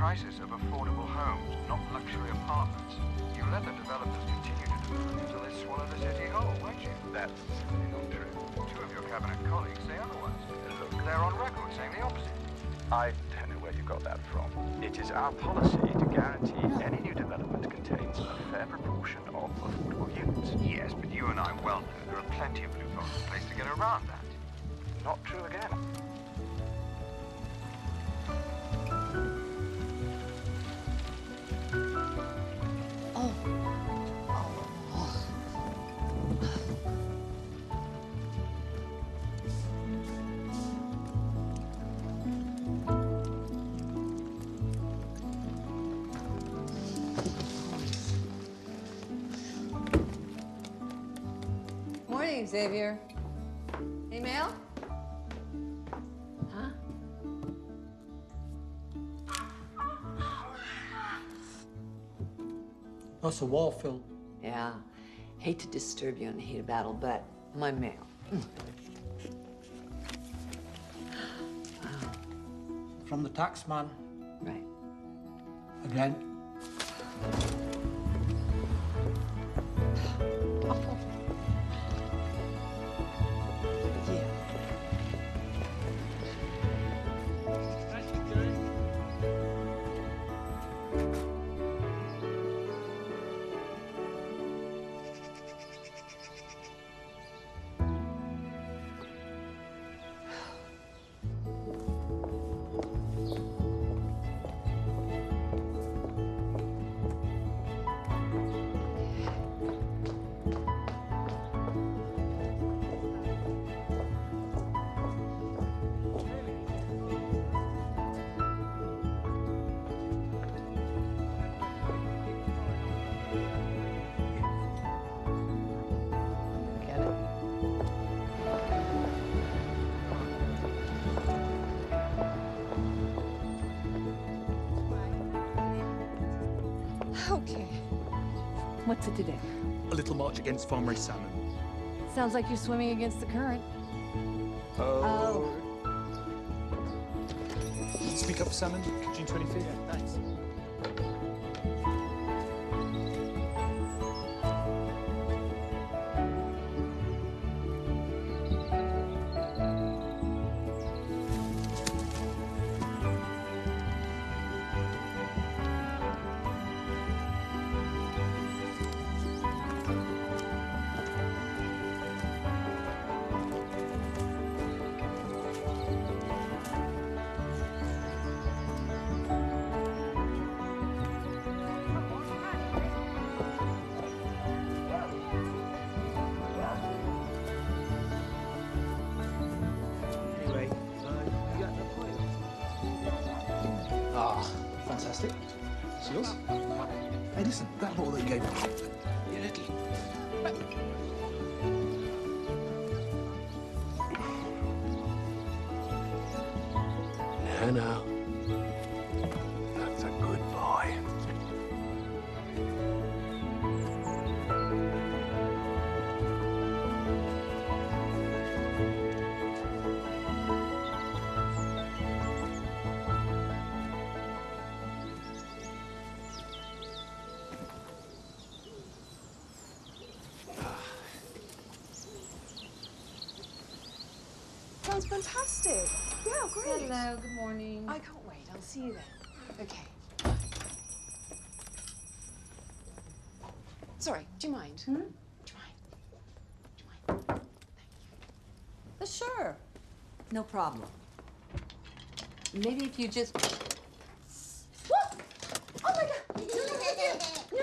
crisis of affordable homes, not luxury apartments. You let the developers continue to develop until they swallow the city whole, won't you? That's simply not true. Two of your cabinet colleagues say otherwise. Look, they're on record saying the opposite. I don't know where you got that from. It is our policy to guarantee any new development contains a fair proportion of affordable units. Yes, but you and I well know there are plenty of loopholes in place to get around that. Not true again. Morning, Xavier. Any mail? Huh? That's a wall, Phil. Yeah. Hate to disturb you in the heat of battle, but my mail. From the tax man. Right. Again. Okay. What's it today? A little march against farm-raised salmon. Sounds like you're swimming against the current. Oh. Speak up for salmon, June 25th. Yeah, thanks. Fantastic. It's yours. Hey, listen, that bottle that you gave me. You little. No. That's a good boy. Sounds fantastic. Yeah, great. Hello, good morning. I can't wait. I'll see you then. Okay. Sorry, do you mind? Hmm? Do you mind? Do you mind? Thank you. Sure. No problem. Maybe if you just... What? Oh my God! No,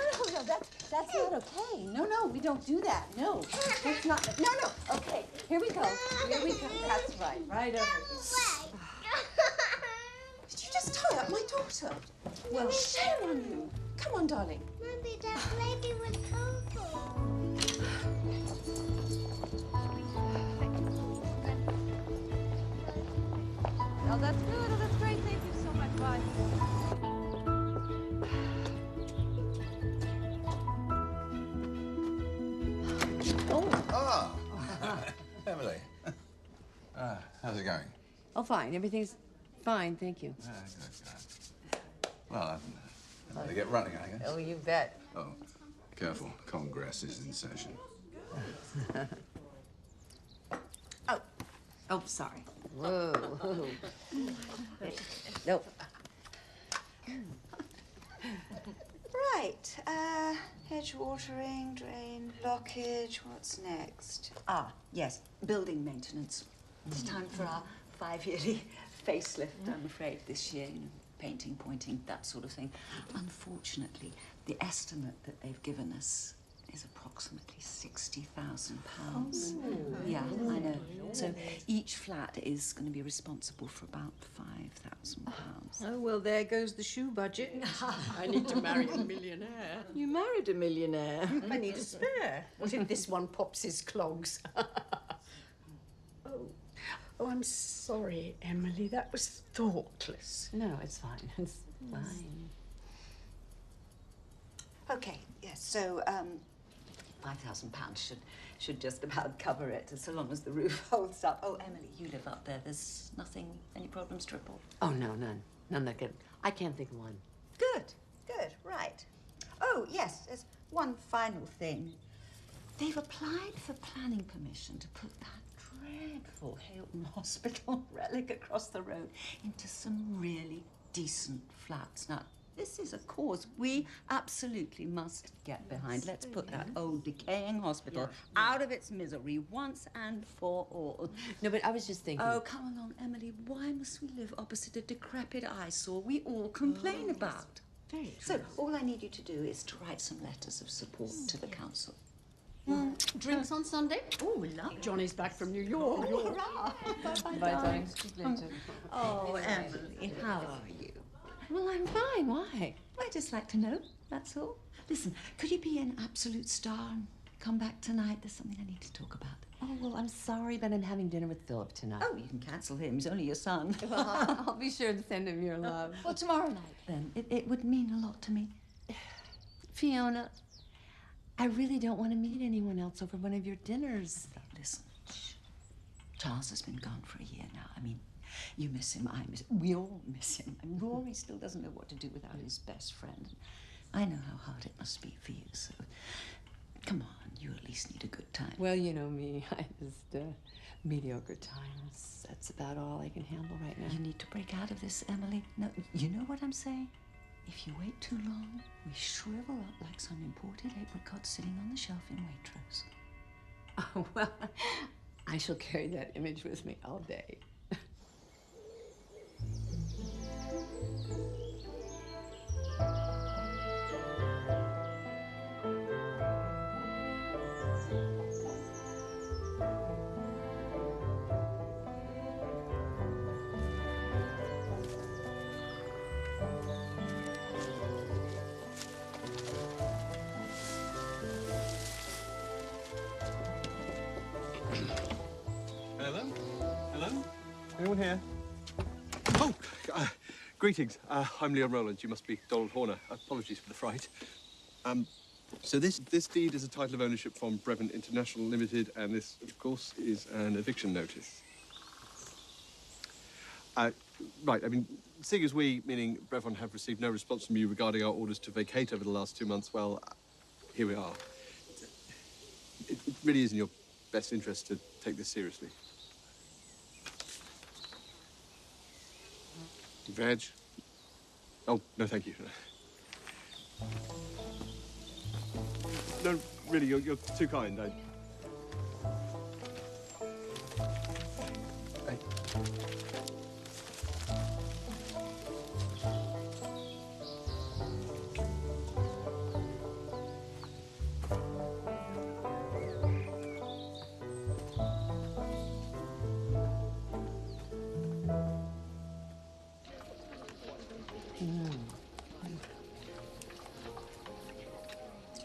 that's not okay. No, we don't do that. No, that's not. No. Okay, here we go. Here we go. That's right. Right over here. Did you just tie up my daughter? Well, shame on you. Come on, darling. Mommy, that lady was purple. Oh, that's good. Oh, that's great. Thank you so much. Bye. Emily. How's it going? Oh, fine. Everything's fine, thank you. Good. Well, I better get running, I guess. Oh, you bet. Oh, careful. Congress is in session. Oh, sorry. Whoa. Nope. Right. Hedge watering, drain, blockage. What's next? Ah, yes. Building maintenance. It's time for our 5-yearly facelift, I'm afraid, this year. You know, painting, pointing, that sort of thing. Unfortunately, the estimate that they've given us is approximately £60,000. Yeah, I know. So each flat is going to be responsible for about £5,000. Oh, well, there goes the shoe budget. I need to marry a millionaire. You married a millionaire. I need a spare. What if this one pops his clogs? Oh, I'm sorry, Emily. That was thoughtless. No, it's fine. It's fine. Okay, yes, so, £5,000 should just about cover it, so long as the roof holds up. Oh, Emily, you live up there. There's nothing, any problems to report? Oh, no, none. None that good. I can't think of one. Good, right. Oh, yes, there's one final thing. They've applied for planning permission to put that dreadful Hilton Hospital relic across the road into some really decent flats. Now, this is a cause we absolutely must get behind. Let's put that old decaying hospital out of its misery once and for all. No, but I was just thinking... Oh, come along, Emily. Why must we live opposite a decrepit eyesore we all complain about? Very So, all I need you to do is to write some letters of support to the council. Drinks on Sunday? Oh, lovely. Johnny's back from New York. Oh, hurrah! Bye, darling. Speak later. Oh, Emily, how are you? Well, I'm fine. Why? I just like to know, that's all. Listen, could you be an absolute star and come back tonight? There's something I need to talk about. Oh, well, I'm sorry, but I'm having dinner with Philip tonight. Oh, you can cancel him. He's only your son. I'll be sure to send him your love. Well, tomorrow night, then. It would mean a lot to me. Fiona, I really don't want to meet anyone else over one of your dinners. Listen, shh. Charles has been gone for a year now. I mean, you miss him, I miss him. We all miss him. And Rory still doesn't know what to do without his best friend. I know how hard it must be for you, so come on, you at least need a good time. Well, you know me. I just, mediocre times. That's about all I can handle right now. You need to break out of this, Emily. No, you know what I'm saying? If you wait too long, we shrivel up like some imported apricot sitting on the shelf in Waitrose. Oh, well, I shall carry that image with me all day. Hello? Hello? Anyone here? Oh, greetings. I'm Leon Rowland. You must be Donald Horner. Apologies for the fright. So this deed is a title of ownership from Brevin International Limited, and this, of course, is an eviction notice. Right, I mean, seeing as we, meaning Brevin, have received no response from you regarding our orders to vacate over the last 2 months, well, here we are. It really is in your best interest to take this seriously. Veg? Oh, no, thank you. No, really, you're too kind.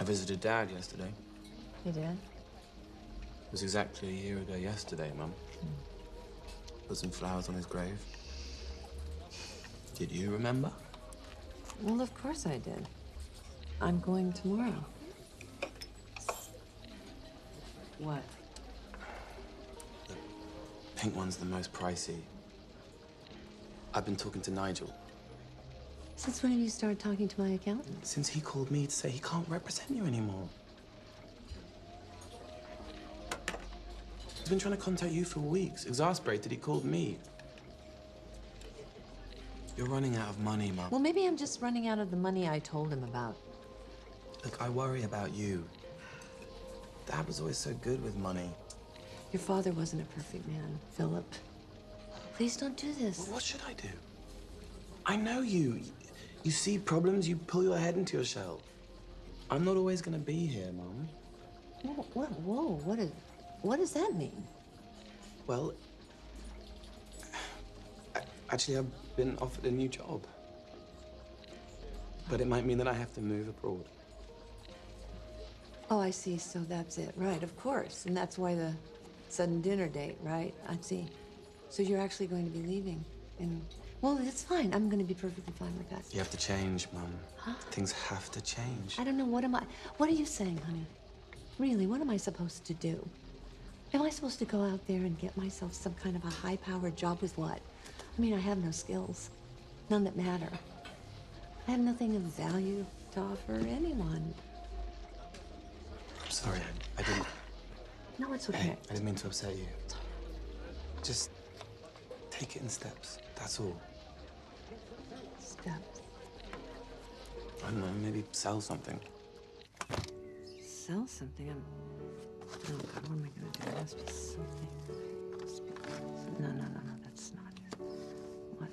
I visited Dad yesterday. You did? It was exactly a year ago yesterday, Mum. Put some flowers on his grave. Did you remember? Well, of course I did. I'm going tomorrow. What? The pink one's the most pricey. I've been talking to Nigel. Since when have you started talking to my accountant? Since he called me to say he can't represent you anymore. He's been trying to contact you for weeks. Exasperated, he called me. You're running out of money, Mum. Well, maybe I'm just running out of the money I told him about. Look, I worry about you. Dad was always so good with money. Your father wasn't a perfect man, Philip. Please don't do this. Well, what should I do? I know you. You see problems, you pull your head into your shell. I'm not always gonna be here, Mum. Whoa, what does that mean? Well, actually, I've been offered a new job. But it might mean that I have to move abroad. Oh, I see. So that's it. Right, of course. And that's why the sudden dinner date, right? I see. So you're actually going to be leaving. And, well, it's fine. I'm going to be perfectly fine with that. You have to change, Mum. Huh? Things have to change. I don't know. What are you saying, honey? Really, what am I supposed to do? Am I supposed to go out there and get myself some kind of a high-powered job with what? I mean, I have no skills. None that matter. I have nothing of value to offer anyone. I'm sorry, I didn't... No, it's okay. Hey, I didn't mean to upset you. Just take it in steps, that's all. Steps? I don't know, maybe sell something. Sell something? Oh, God, what am I going to do? There must be something. No, that's not it. What?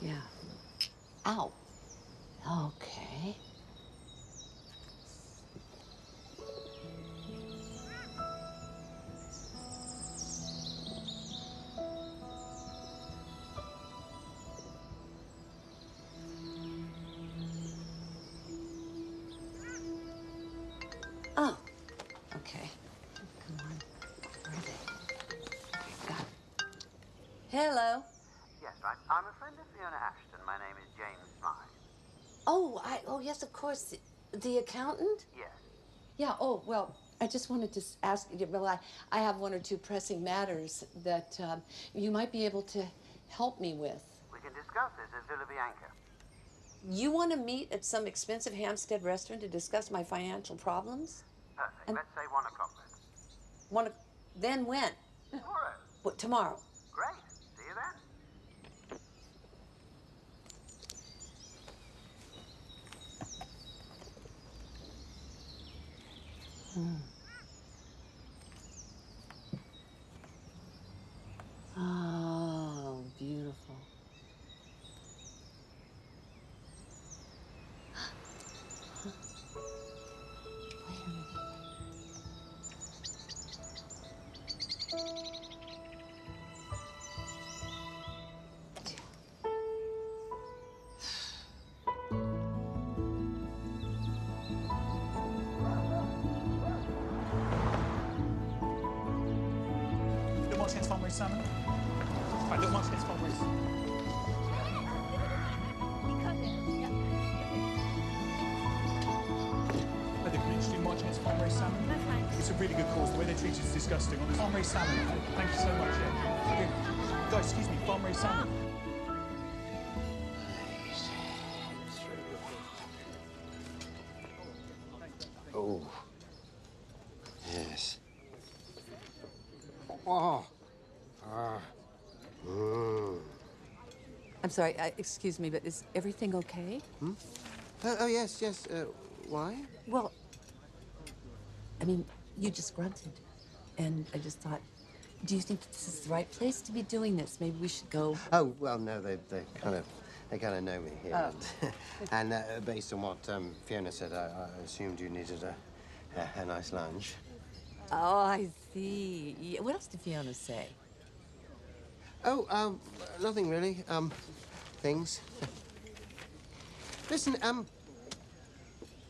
Yeah. Ow. Okay. Oh. Okay. Come on. Where are they? Okay, got it. Hello. Yes, I'm a friend of Fiona Ashton. My name is James Smythe. Oh, yes, of course. The accountant? Yes. Yeah, oh, well, I just wanted to ask you, well, I have one or two pressing matters that you might be able to help me with. We can discuss this at Villa Bianca. You want to meet at some expensive Hampstead restaurant to discuss my financial problems? Perfect. Let's say 1 o'clock then. Then when? Tomorrow. What, tomorrow? Great. See you then. Oh, beautiful. Wait a minute. Little Martinez farm raised salmon. Right, Little Martinez farm raised. Hi there, can you introduce Martinez farm raised salmon? That's fine. It's a really good cause. The way they treat it is disgusting. On the farm raised salmon. Thank you so much. Yeah. Okay. Guys, excuse me, farm raised salmon. Oh. Yes. Oh. Ah. I'm sorry, excuse me, but is everything okay? Oh, yes. Why? Well, I mean, you just grunted. And I just thought, do you think this is the right place to be doing this? Maybe we should go. Oh, well, no, they they kind of know me here. And based on what Fiona said, I assumed you needed a nice lunch. Oh, I see. Yeah, what else did Fiona say? Oh, nothing really. Things. Listen,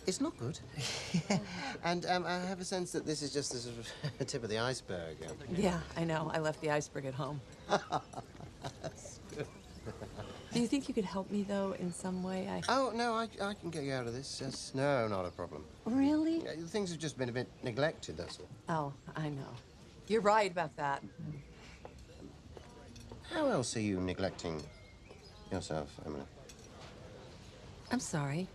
it's not good. And I have a sense that this is just the sort of tip of the iceberg. Yeah, I know. I left the iceberg at home. That's good. Do you think you could help me, though, in some way? Oh, no, I can get you out of this. Yes, no, not a problem. Really? Yeah, things have just been a bit neglected, that's all. Oh, I know. You're right about that. How else are you neglecting yourself, Emily? I'm sorry.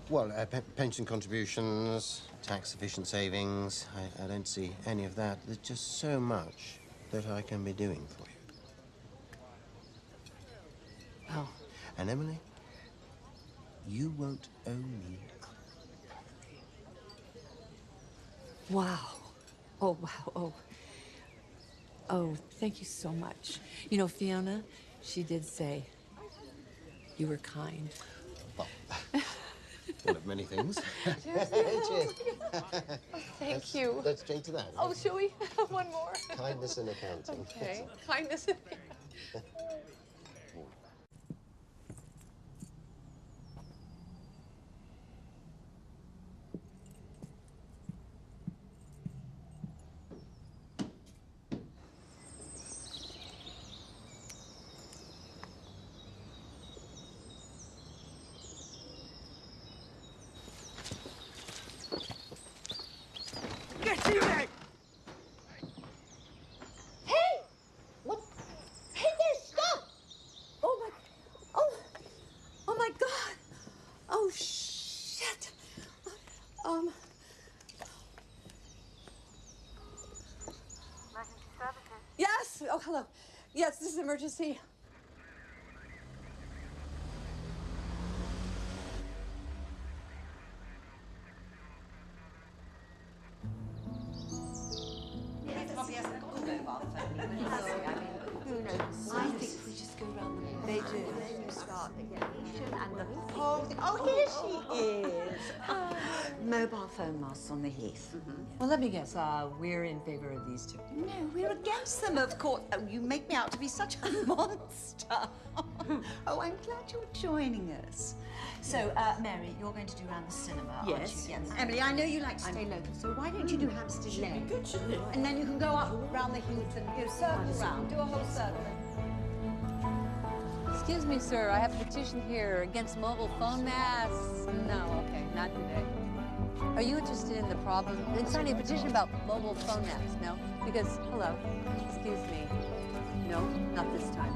Well, pension contributions, tax-efficient savings. I don't see any of that. There's just so much that I can be doing for you. Oh. And Emily, you won't owe me. Wow. Oh, wow. Oh. Oh, thank you so much. You know, Fiona, she did say you were kind. Well, one of many things. Cheers. Cheers. Thank you. Let's drink to that. Oh, shall we have one more? Kindness in accounting. Okay. Kindness in Get in there! Hey! What? Hey there, stop! Oh my... Oh my God! Oh, shit! Emergency services. Yes! Oh, hello. Yes, this is emergency. Who knows? I think we just go around the... They do. You start the And the whole thing. Oh, here she is. Mobile phone masts on the Heath. Well, let me guess. We're in favor of these two. No, we're against them, of course. Oh, you make me out to be such a monster. Oh, I'm glad you're joining us. So, Mary, you're going to do around the cinema, aren't Yes. you? Yes. Emily, I know you like to stay local, so why don't you do Hampstead Lane? Good, shouldn't it? And then you can go up round the Heath and go circle round, do a whole circle. Excuse me, sir. I have a petition here against mobile phone masts. No, okay, not today. Are you interested in the problem? It's signing a petition about mobile phone masts, no? Because, hello, excuse me. No, not this time.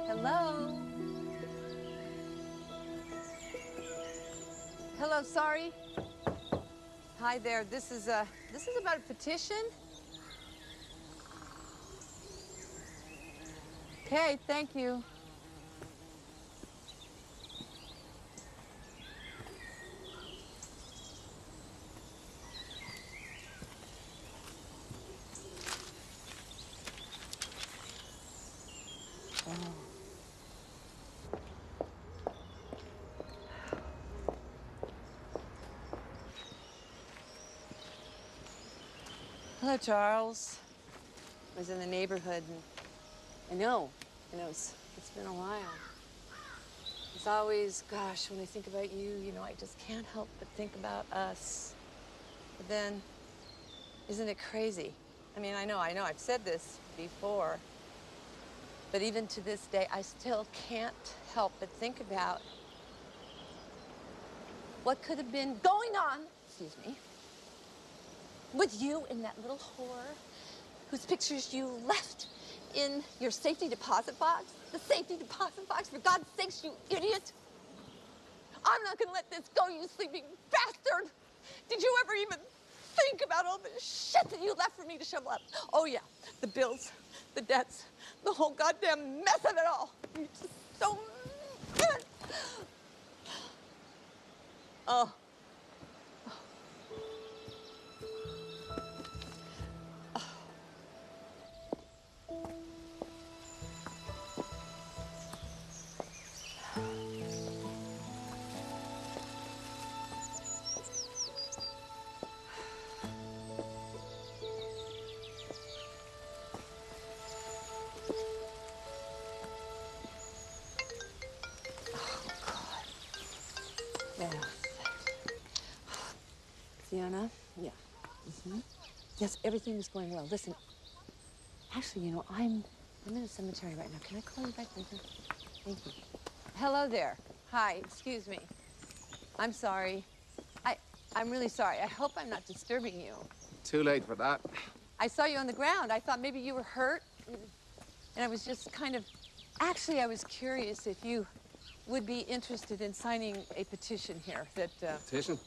Hello? Hello, sorry. Hi there. This is about a petition. Okay, thank you. Hello, Charles. I was in the neighborhood, and I know, it's been a while. It's always, gosh, when I think about you, you know, I just can't help but think about us. But then, isn't it crazy? I mean, I know, I've said this before, but even to this day, I still can't help but think about what could have been going on, excuse me, with you and that little whore whose pictures you left in your safety deposit box. The safety deposit box, for God's sakes, you idiot. I'm not gonna let this go, you sleeping bastard. Did you ever even think about all the shit that you left for me to shovel up? Oh yeah, the bills, the debts, the whole goddamn mess of it all. You're just so mad. Oh. Yeah. Sienna? Yeah. Yes, everything is going well. Listen, actually, you know, I'm in a cemetery right now. Can I call you back later? Thank you. Hello there. Hi, excuse me. I'm sorry. I'm really sorry. I hope I'm not disturbing you. Too late for that. I saw you on the ground. I thought maybe you were hurt. And I was just kind of... Actually, I was curious if you would be interested in signing a petition here that... Petition?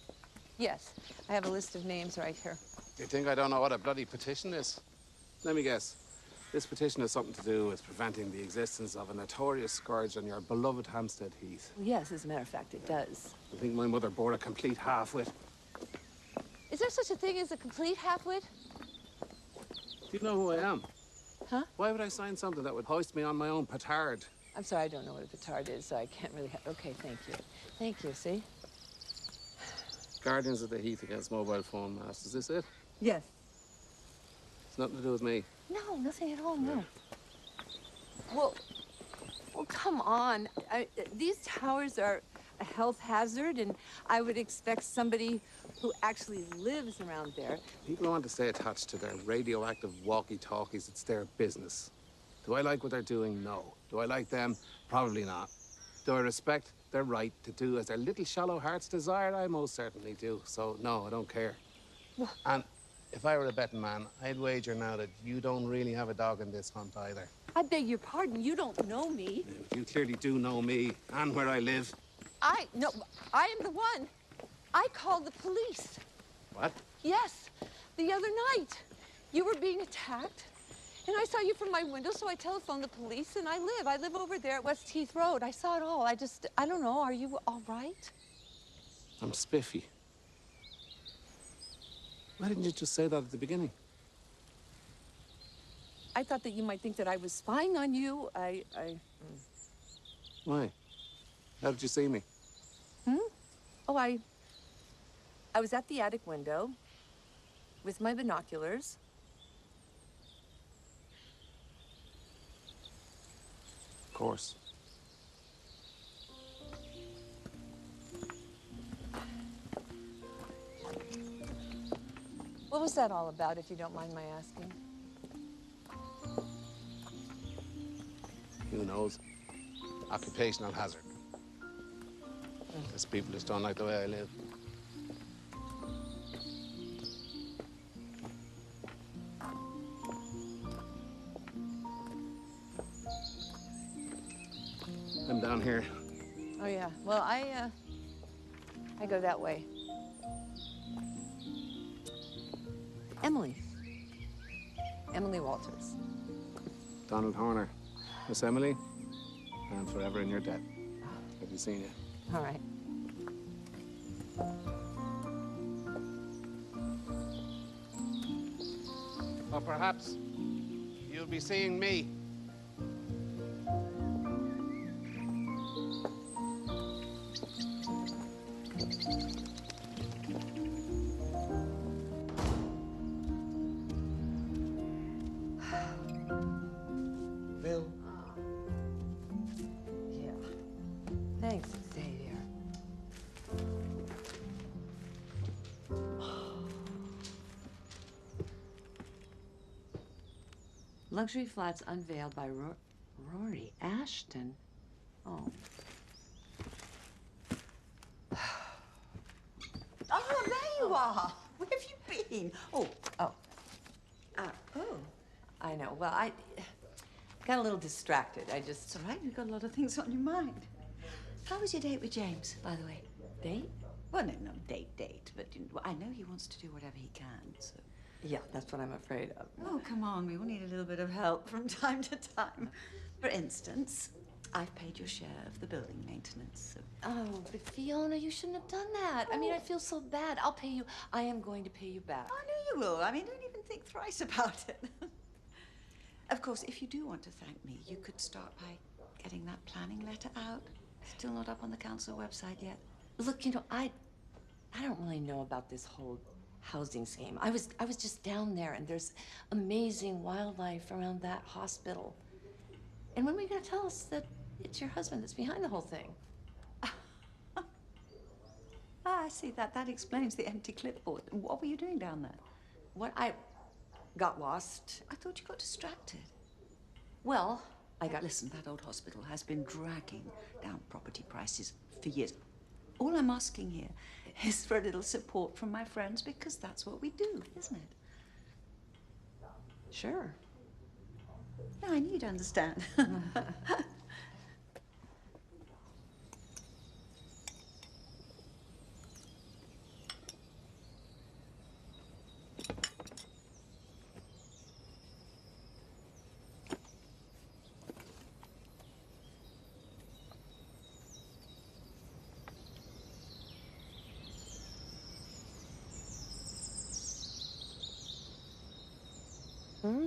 Yes, I have a list of names right here. Do you think I don't know what a bloody petition is? Let me guess. This petition has something to do with preventing the existence of a notorious scourge on your beloved Hampstead Heath. Yes, as a matter of fact, it does. I think my mother bore a complete half-wit. Is there such a thing as a complete half-wit? Do you know who I am? Huh? Why would I sign something that would hoist me on my own petard? I'm sorry, I don't know what a petard is, so I can't really... Okay, thank you. Thank you, see? Guardians of the Heath against mobile phone masts. Is this it? Yes. It's nothing to do with me. No, nothing at all, no. Well, come on. These towers are a health hazard, and I would expect somebody who actually lives around there. People want to stay attached to their radioactive walkie-talkies. It's their business. Do I like what they're doing? No. Do I like them? Probably not. Do I respect their right to do as their little shallow hearts desire? I most certainly do. So, no, I don't care. And if I were a betting man, I'd wager now that you don't really have a dog in this hunt either. I beg your pardon, you don't know me. You clearly do know me and where I live. No, I am the one. I called the police. What? Yes, the other night. You were being attacked, and I saw you from my window, so I telephoned the police, and I live over there at West Heath Road. I saw it all. I don't know, are you all right? I'm spiffy. Why didn't you just say that at the beginning? I thought that you might think that I was spying on you. Why? How did you see me? Oh, I was at the attic window with my binoculars. Of course. What was that all about, if you don't mind my asking? Who knows? Occupational hazard. Because people just don't like the way I live. I'm down here. Oh, yeah. Well, I go that way. Emily Walters. Donald Horner. Miss Emily, I'm forever in your debt. Have you seen you? All right. Or perhaps you'll be seeing me. Bill. Luxury flats unveiled by Rory Ashton. Oh. Oh, there you are. Where have you been? Oh. I know. Well, I got a little distracted. It's all right. You've got a lot of things on your mind. How was your date with James, by the way? Date? Well, no, date. But I know he wants to do whatever he can, so... Yeah, that's what I'm afraid of. Oh, come on. We all need a little bit of help from time to time. For instance, I've paid your share of the building maintenance, so... Oh, but Fiona, you shouldn't have done that. I mean, I feel so bad. I'll pay you. I am going to pay you back. I know you will. I mean, don't even think thrice about it. Of course, if you do want to thank me, you could start by getting that planning letter out. Still not up on the council website yet. Look, you know, I don't really know about this whole housing scheme. I was just down there, and there's amazing wildlife around that hospital. And when are you going to tell us that it's your husband that's behind the whole thing? I see. That explains the empty clipboard. What were you doing down there? What? I got lost. I thought you got distracted. Well, Listen, that old hospital has been dragging down property prices for years. All I'm asking here is for a little support from my friends, because that's what we do, isn't it? Sure. Yeah, I need to understand. Hmm?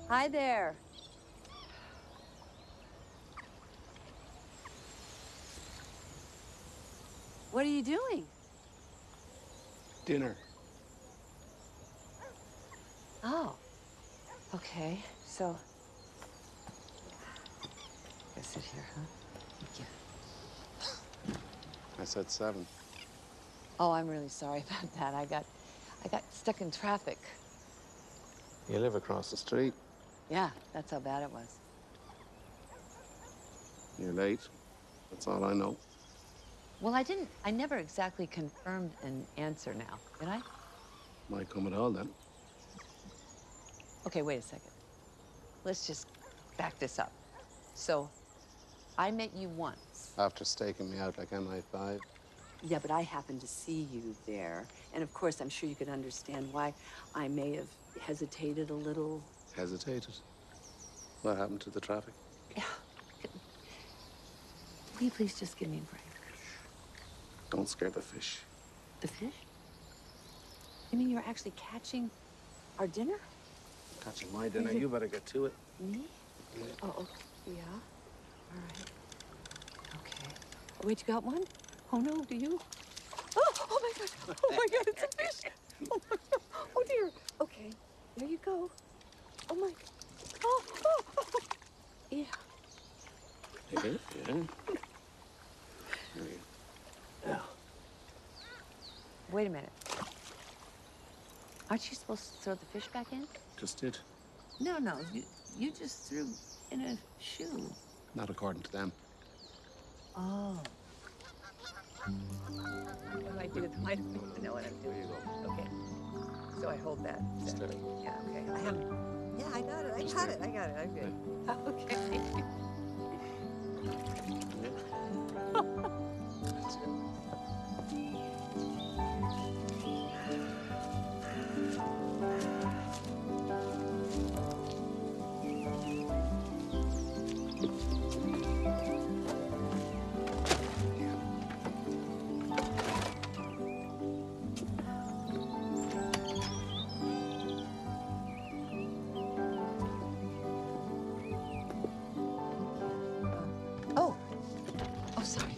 Hi there. What are you doing? Dinner. Oh. Okay. So. I sit here, huh? Thank you. I said 7. Oh, I'm really sorry about that. I got stuck in traffic. You live across the street. Yeah, that's how bad it was. You're late. That's all I know. Well, I never exactly confirmed an answer now, did I? Might come at all then. Okay, wait a second. Let's just back this up. So, I met you once. After staking me out like MI5. Yeah, but I happened to see you there. And of course, I'm sure you could understand why I may have hesitated a little. Hesitated? What happened to the traffic? Yeah. Will you please just give me a break? Don't scare the fish. The fish? You mean you're actually catching our dinner? Catching my dinner, you better get to it. Me? Oh, yeah? All right. Okay. Wait, you got one? Oh, no, do you? Oh my God. Oh my God, it's a fish. Oh, my God. Oh dear. Okay, there you go. Oh my. Oh. Yeah. Yeah. There you go. Yeah. Wait a minute. Aren't you supposed to throw the fish back in? Just did. No, you just threw in a shoe. Not according to them. Oh. What do I do? I don't even know what I'm doing. There you go. Okay. So I hold that. Steady. Yeah, okay. I have. Yeah, I got it. I got it. I'm good. Okay. That's it. Oh. Oh, sorry.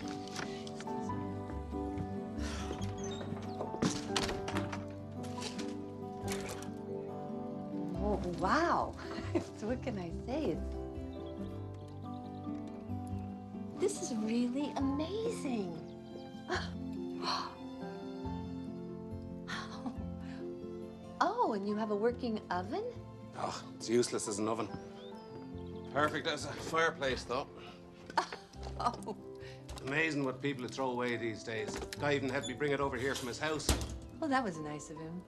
Oh, wow. So what can I say? This is really amazing. Oh, and you have a working oven? Oh, it's useless as an oven. Perfect as a fireplace, though. Oh. Amazing what people throw away these days. Guy even had me bring it over here from his house. Well, that was nice of him.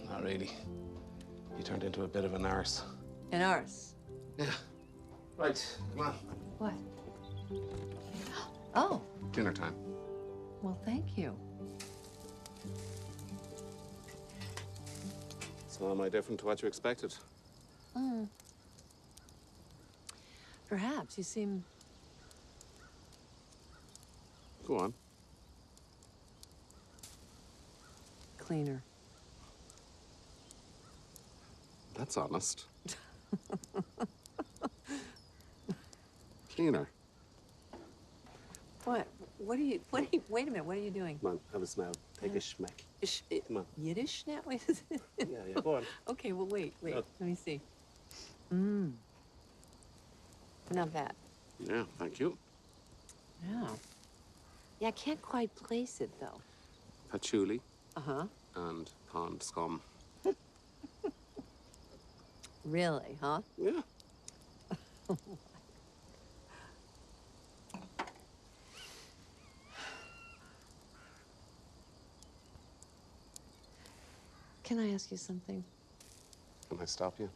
Not really. He turned into a bit of an arse. An arse? Yeah. Right, come on. What? Oh. Dinner time. Well, thank you. So am I different to what you expected? Perhaps. You seem... Go on. cleaner. That's honest. Cleaner. What? Wait a minute, what are you doing? Come on, have a smell. Take a schmeck. Come on. Yiddish now? Yeah, go on. Okay, well, wait. Look. Let me see. Not bad. Yeah, thank you. Yeah. Yeah, I can't quite place it, though. Patchouli. Uh-huh. And pond scum. Really, huh? Yeah. Can I ask you something? Can I stop you?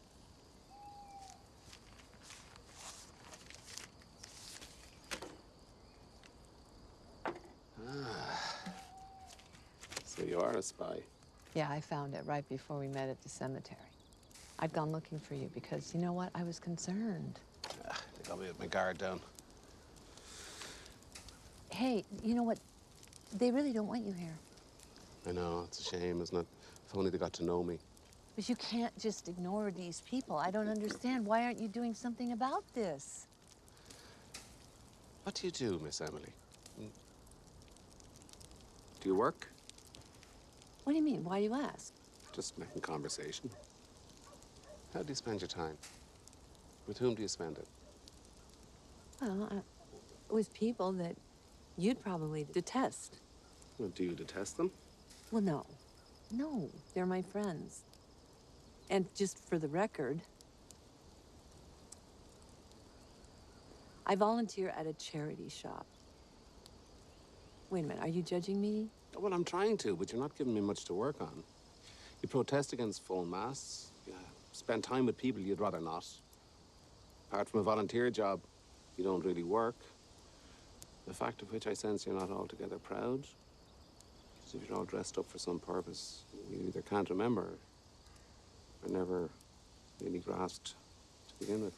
So you are a spy. Yeah, I found it right before we met at the cemetery. I'd gone looking for you because, you know what? I was concerned. They got me with my guard down. Hey, you know what? They really don't want you here. I know, it's a shame, isn't it? If only they got to know me. But you can't just ignore these people. I don't understand. Why aren't you doing something about this? What do you do, Miss Emily? Do you work? What do you mean? Why do you ask? Just making conversation. How do you spend your time? With whom do you spend it? Well, with people that you'd probably detest. Well, do you detest them? Well, no. No, they're my friends. And just for the record, I volunteer at a charity shop. Wait a minute, are you judging me? Well, I'm trying to, but you're not giving me much to work on. You protest against full masts. You spend time with people you'd rather not. Apart from a volunteer job, you don't really work. The fact of which I sense you're not altogether proud. Because if you're all dressed up for some purpose, you either can't remember or never really grasped to begin with.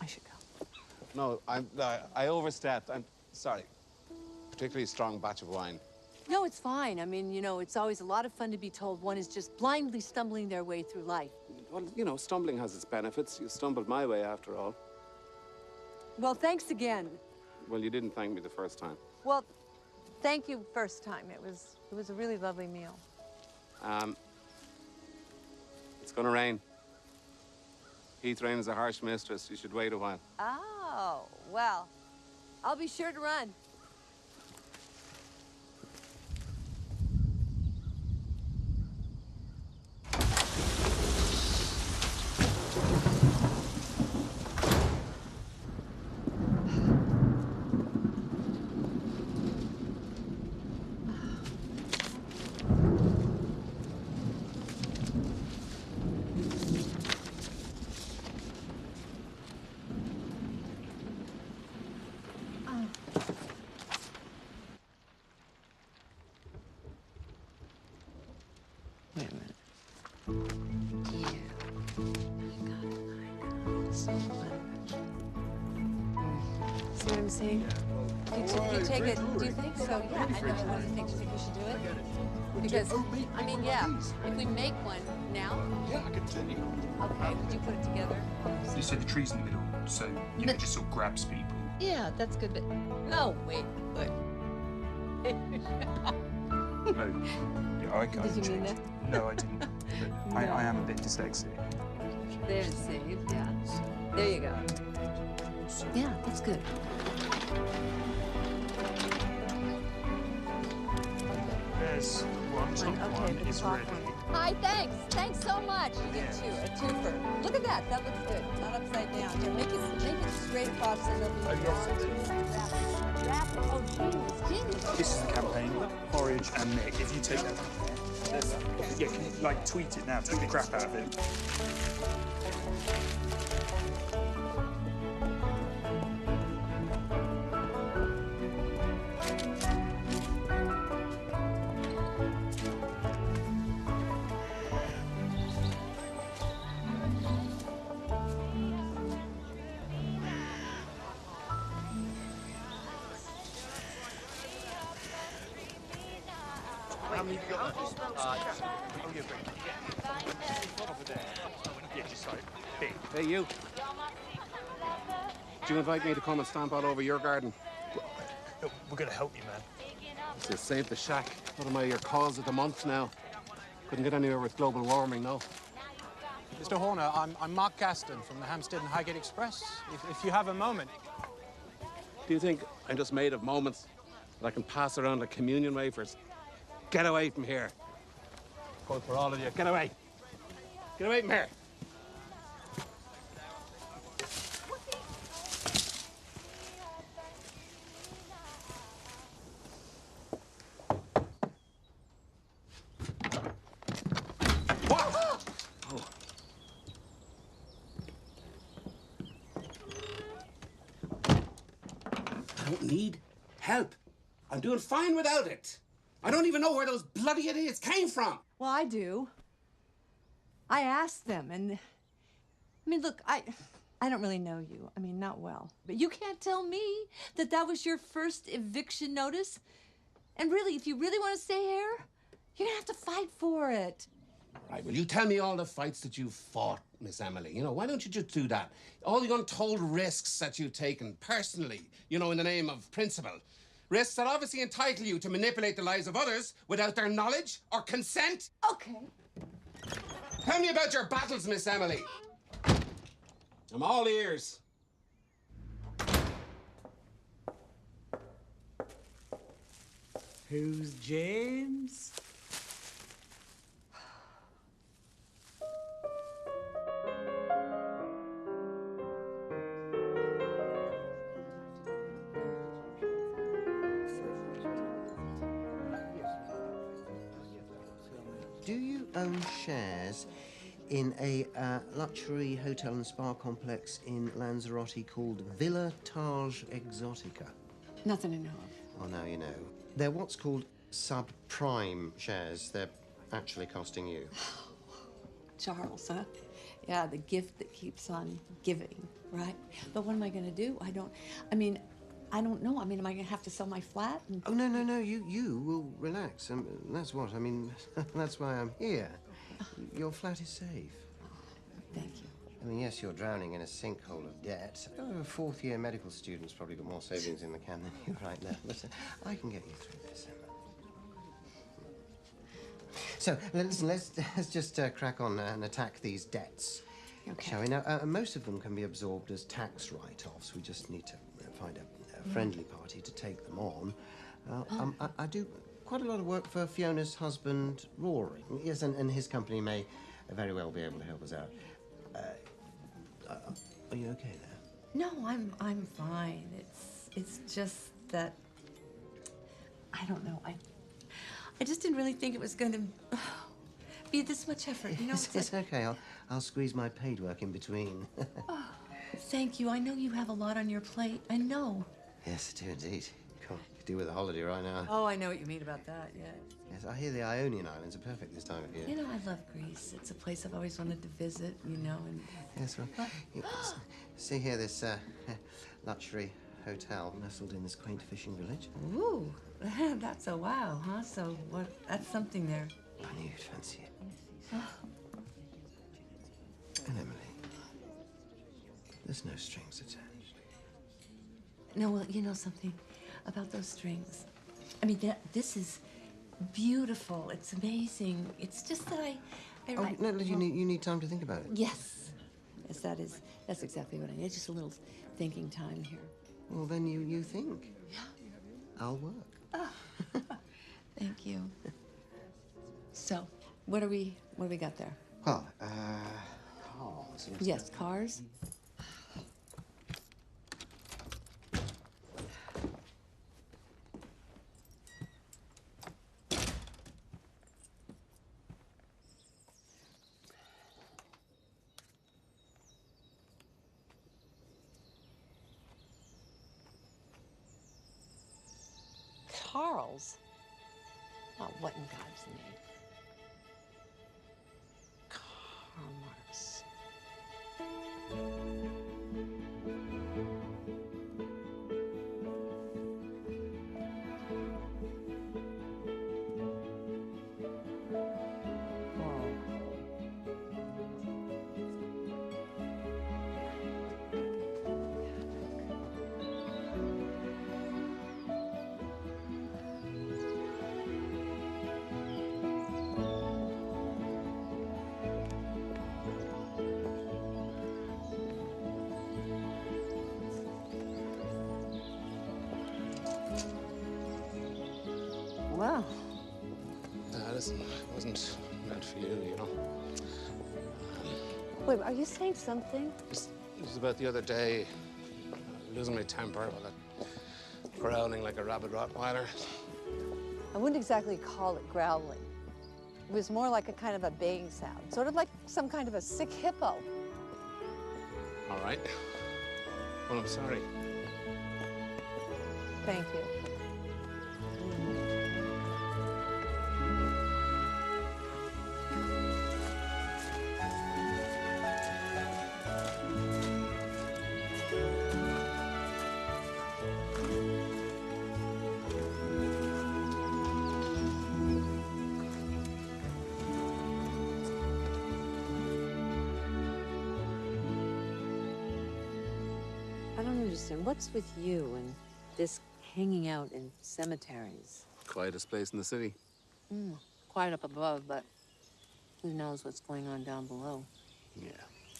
I should go. No, I overstepped. I'm sorry. Particularly strong batch of wine. No, it's fine. I mean, you know, it's always a lot of fun to be told one is just blindly stumbling their way through life. Well, you know, stumbling has its benefits. You stumbled my way after all. Well, thanks again. Well, you didn't thank me the first time. Well, thank you first time. It was a really lovely meal. It's gonna rain. Heath rain is a harsh mistress. You should wait a while. Oh, well, I'll be sure to run. Wait a minute. Yeah. I got it. So see what I'm saying? You take it, do you think so? Yeah, I know. What do you think? Do you think we should do it? Because, I mean, yeah, if we make one now. Yeah, I can tell you. Okay, would you put it together? You said the tree's in the middle, so, you know, just sort of grabs people. Yeah, that's good, but... No, wait, wait. No. Yeah, I Did you mean that? No, I didn't. But I am a bit dyslexic. There's saved, yeah. There you go. Yeah, that's good. There's one, top Okay, one the is top ready. one. Hi, thanks. Thanks so much. You get two, a twofer. Look at that. That looks good. Not upside down. Here, make it straight across so there'll be wrap it. Oh, genius. This is the campaign. Porridge and Nick. If you take that, yeah, can you like tweet it now? Tweet the crap out of it. How many got? Oh, yeah, great. Over there. Yeah, just like big. Hey, you. Did you invite me to come and stamp all over your garden? Look, we're going to help you, man. To save the shack. What am I, your cause of the month now? Couldn't get anywhere with global warming, no. Mr. Horner, I'm Mark Gaston from the Hampstead and Highgate Express. If you have a moment. Do you think I'm just made of moments that I can pass around like communion wafers? Get away from here. Call for all of you. Get away. Get away from here. I don't need help. I'm doing fine without it. I don't even know where those bloody idiots came from. Well, I do. I asked them, and I mean, look, I don't really know you. I mean, not well. But you can't tell me that that was your first eviction notice. And really, if you really want to stay here, you're gonna have to fight for it. Right, well, you tell me all the fights that you've fought, Miss Emily. You know, why don't you just do that? All the untold risks that you've taken personally, you know, in the name of principle. Risks that obviously entitle you to manipulate the lives of others without their knowledge or consent. Okay. Tell me about your battles, Miss Emily. I'm all ears. Who's James? Do you own shares in a luxury hotel and spa complex in Lanzarote called Villa Taj Exotica? Nothing to know of. Well, now you know. They're what's called subprime shares. They're actually costing you. Charles, huh? Yeah, the gift that keeps on giving, right? But what am I gonna do? I don't know. I mean, am I gonna have to sell my flat? Oh, no. You will relax. That's what. I mean, that's why I'm here. Your flat is safe. Thank you. I mean, yes, you're drowning in a sinkhole of debt. A fourth-year medical student's probably got more savings in the can than you right now. But I can get you through this. So, listen, let's just crack on and attack these debts. Okay. Shall we? Now, most of them can be absorbed as tax write-offs. We just need to find a friendly party to take them on. I do quite a lot of work for Fiona's husband, Rory. Yes, and his company may very well be able to help us out. Are you okay there? No, I'm fine. It's just that I don't know. I just didn't really think it was going to be this much effort. You know, It's okay. I'll squeeze my paid work in between. Oh, thank you. I know you have a lot on your plate. I know. Yes, I do indeed. Could do with a holiday right now. Oh, I know what you mean about that. Yeah. Yes, I hear the Ionian Islands are perfect this time of year. You know, I love Greece. It's a place I've always wanted to visit. You know, and Yes, well, see here this luxury hotel nestled in this quaint fishing village. Ooh, that's a wow, huh? So what? That's something there. I knew you'd fancy it. And Emily, there's no strings attached. No, well, you know something about those strings. I mean, this is beautiful. It's amazing. It's just that I No, you need time to think about it. Yes. Yes, that's exactly what I need. Just a little thinking time here. Well, then you think. Yeah. I'll work. Oh. Thank you. So, what do we got there? Well, cars. Yes, cars. Carl's? Oh, what in God's name? Hallmarks. Wow. Listen, it wasn't meant for you, you know. Wait, are you saying something? It was about the other day, losing my temper, all that growling like a rabid Rottweiler. I wouldn't exactly call it growling. It was more like a kind of a baying sound, sort of like some kind of a sick hippo. All right. Well, I'm sorry. Thank you. I don't understand. What's with you and this hanging out in cemeteries? Quietest place in the city. Quiet up above, but who knows what's going on down below? Yeah.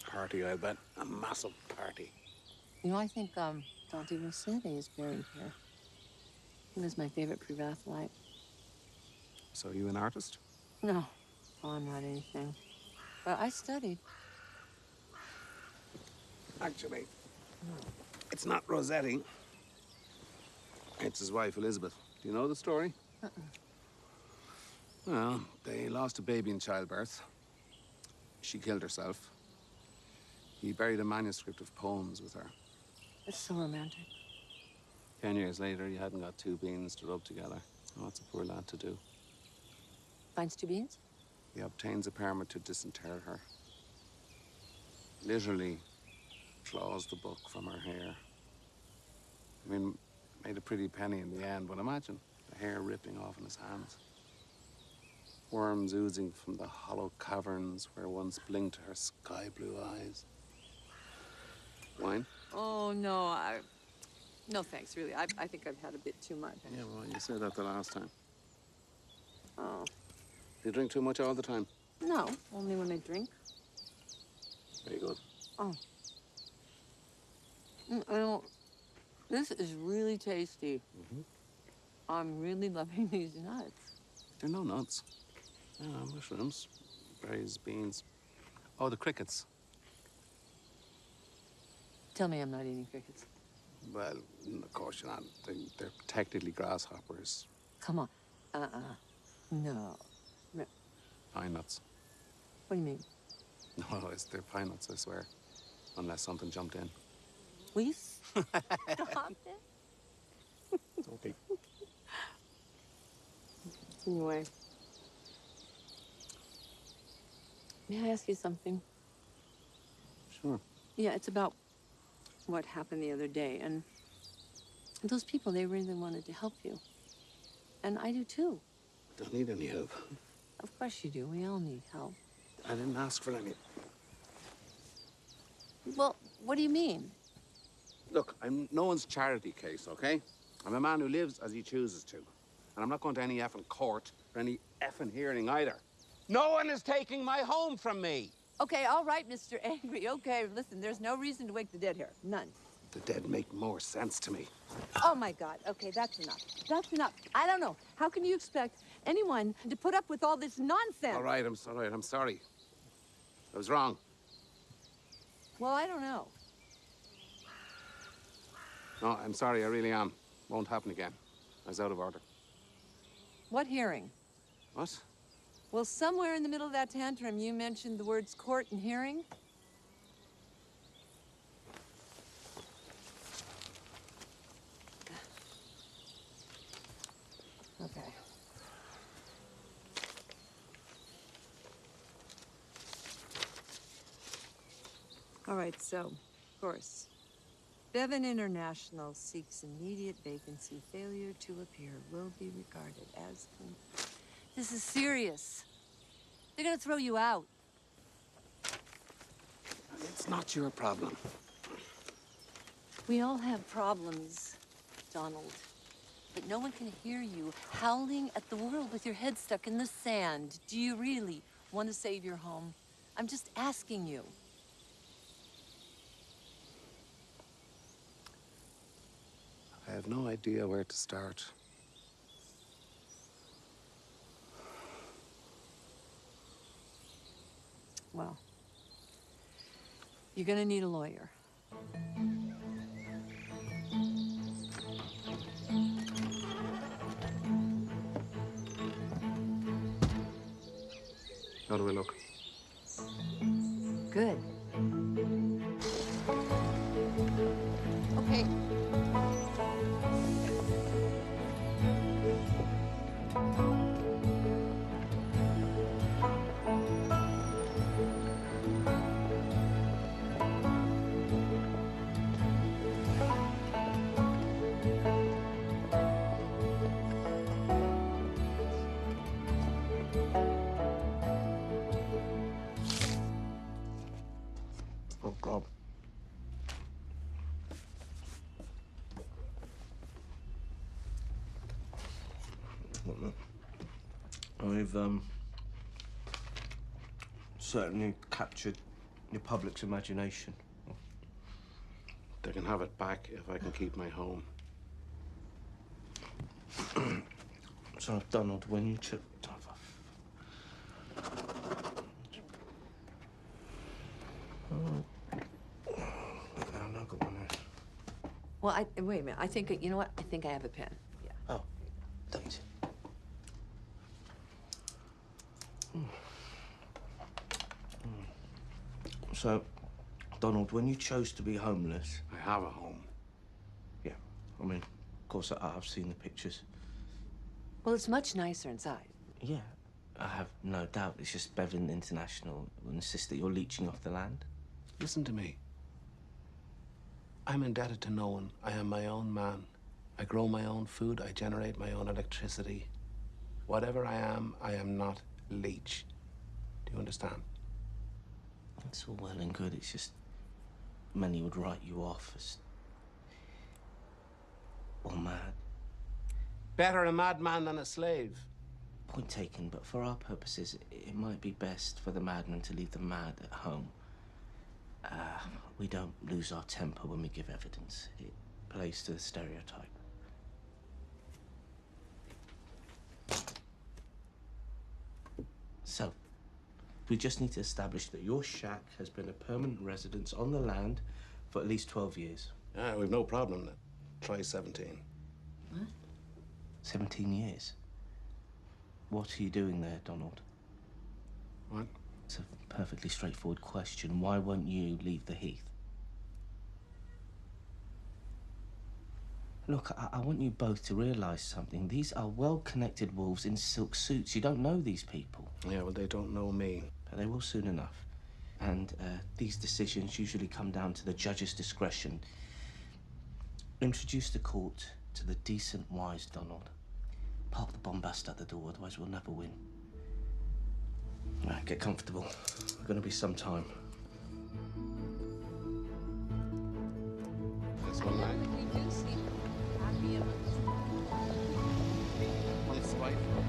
Party, I bet. A massive party. You know, I think Dante Rossetti is buried here. He was my favorite pre-Raphaelite. So you an artist? No, I'm not anything. But I studied. Actually, it's not Rossetti. It's his wife, Elizabeth. Do you know the story? Well, they lost a baby in childbirth. She killed herself. He buried a manuscript of poems with her. It's so romantic. 10 years later, he hadn't got two beans to rub together. What's a poor lad to do? Finds two beans? He obtains a permit to disinter her. Literally claws the book from her hair. I mean, made a pretty penny in the end, but imagine the hair ripping off in his hands. Worms oozing from the hollow caverns where once blinked her sky-blue eyes. Wine? Oh, no, no thanks, really. I think I've had a bit too much. Yeah, well, you said that the last time. Oh, You drink too much all the time. no, only when I drink. Very good. Oh. I don't, this is really tasty. I'm really loving these nuts. They're no nuts. Mushrooms, berries, beans. Oh, the crickets. Tell me I'm not eating crickets. Well, of course you're not. They're technically grasshoppers. Come on. No. No. Pine nuts. What do you mean? No, they're pine nuts, I swear. Unless something jumped in. Will you stop it? Okay. Anyway. May I ask you something? Sure. Yeah, it's about what happened the other day. And those people, they really wanted to help you. And I do too. Don't need any help. Of course you do. We all need help. I didn't ask for any. Well, what do you mean? Look, I'm no one's charity case, okay? I'm a man who lives as he chooses to. And I'm not going to any effing court or any effing hearing either. No one is taking my home from me. Okay, all right, Mr. Angry. Okay, listen, there's no reason to wake the dead here. None. The dead make more sense to me. Oh, my God. Okay, that's enough. That's enough. I don't know. How can you expect anyone to put up with all this nonsense? All right, I'm sorry. I was wrong. Well, I don't know. No, I'm sorry, I really am. Won't happen again. I was out of order. What hearing? What? Well, somewhere in the middle of that tantrum, you mentioned the words court and hearing. Okay. All right, so, of course, Bevan International seeks immediate vacancy. Failure to appear will be regarded as... This is serious. They're gonna throw you out. It's not your problem. We all have problems, Donald. But no one can hear you howling at the world with your head stuck in the sand. Do you really want to save your home? I'm just asking you. I have no idea where to start. Well, you're gonna need a lawyer. How do we look? Good. Okay. Oh, God. I've certainly captured the public's imagination. They can have it back if I can keep my home. So, Donald, when you Well, wait a minute. I think, you know what? I think I have a pen. Yeah. Oh, thanks. So, Donald, when you chose to be homeless... I have a home. Yeah. I mean, of course, I've seen the pictures. Well, it's much nicer inside. Yeah, I have no doubt. It's just Bevan International will insist that you're leeching off the land. Listen to me. I'm indebted to no one. I am my own man. I grow my own food. I generate my own electricity. Whatever I am not leech. Do you understand? It's all well and good. It's just many would write you off as or mad. Better a madman than a slave. Point taken, but for our purposes, it might be best for the madman to leave the mad at home. We don't lose our temper when we give evidence. It plays to the stereotype. So, we just need to establish that your shack has been a permanent residence on the land for at least 12 years. Yeah, we've no problem then. Try 17. What? 17 years? What are you doing there, Donald? What? It's a perfectly straightforward question. Why won't you leave the Heath? Look, I want you both to realise something. These are well-connected wolves in silk suits. You don't know these people. Yeah, well, they don't know me. But they will soon enough. And these decisions usually come down to the judge's discretion. Introduce the court to the decent, wise Donald. Park the bombast at the door, otherwise we'll never win. Right, get comfortable. It's going to be some time. This one, right? We do seem happy and It's spiteful.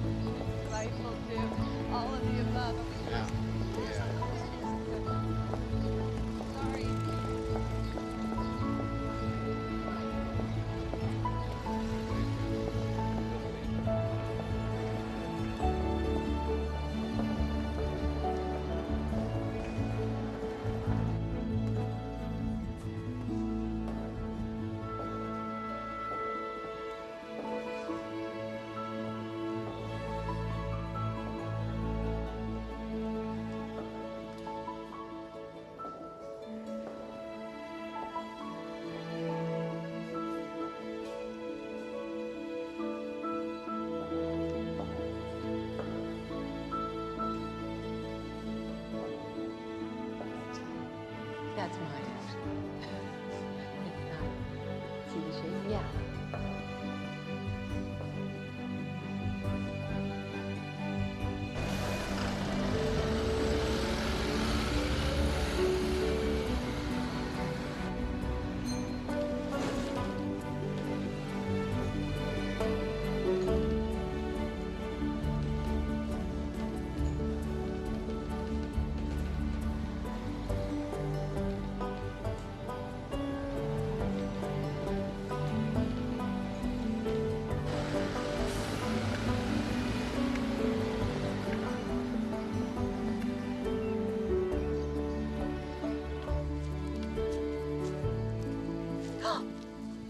delightful too. All of the above. Yeah. Sorry. That's mine, actually. It's not. See the shape? Yeah.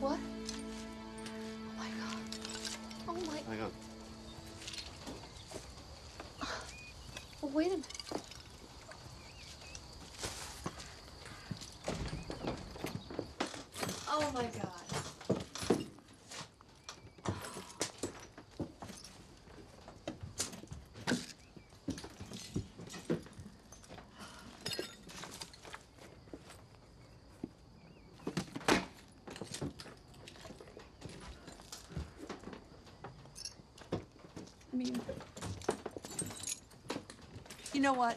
What? Oh my God. Oh my. Hang on. Oh, wait a minute. Oh my God. I mean, you know what?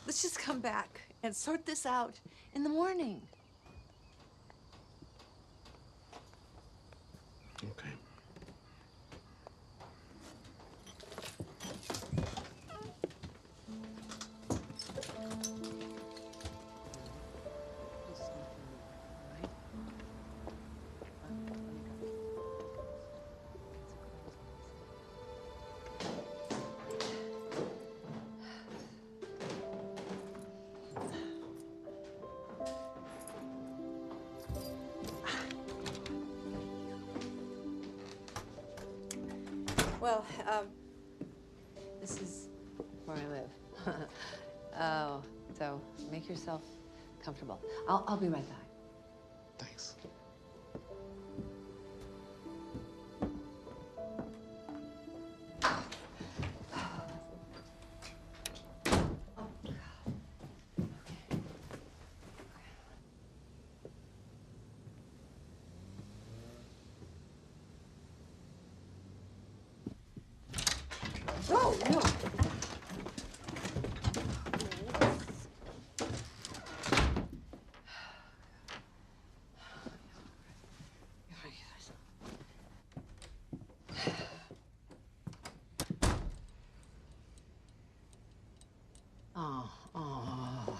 Let's just come back and sort this out in the morning. Okay. Well, this is where I live. Oh, so make yourself comfortable. I'll be right back. Thanks. Oh, no. Oh, oh.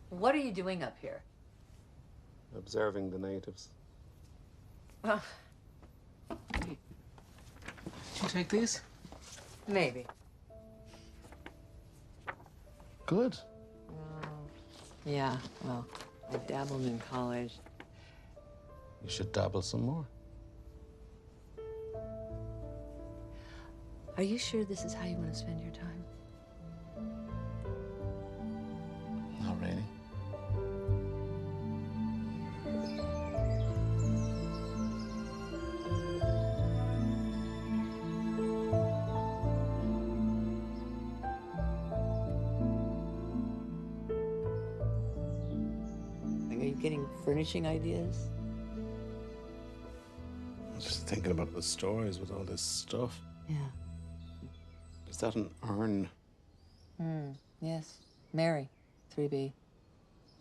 What are you doing up here? Observing the natives. Well, Did you take these? maybe. Good. Yeah, well, I dabbled in college. You should dabble some more. Are you sure this is how you want to spend your time? Not really. Are you getting furnishing ideas? I'm just thinking about the stories with all this stuff. Yeah. Is that an urn? Yes. Mary, 3B.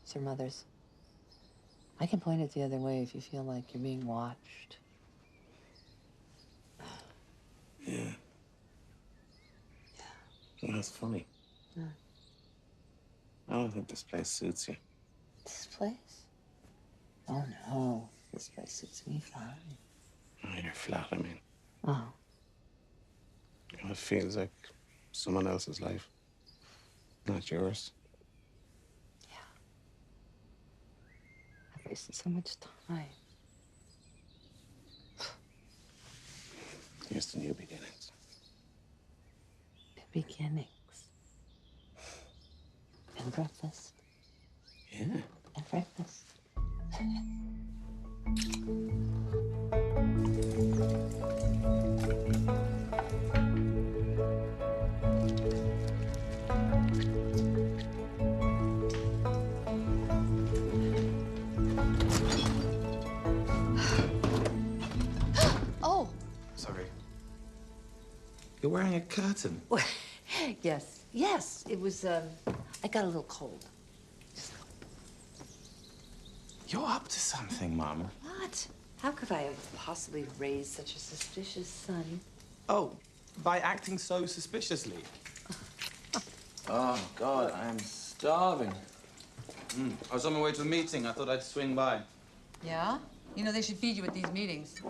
It's her mother's. I can point it the other way if you feel like you're being watched. Yeah. Well, that's funny. Yeah. I don't think this place suits you. This place? Oh, no. This place suits me fine. Oh, you're flat, I mean. Oh. It feels like someone else's life, not yours. I've wasted so much time. Here's the new beginnings. The beginnings. And breakfast. Yeah. And breakfast. Oh! Sorry. You're wearing a curtain. Yes, yes. It was, I got a little cold. You're up to something, Mum. What? How could I have possibly raised such a suspicious son? Oh, by acting so suspiciously. Oh, God, I am starving. I was on my way to a meeting. I thought I'd swing by. Yeah? You know, they should feed you at these meetings.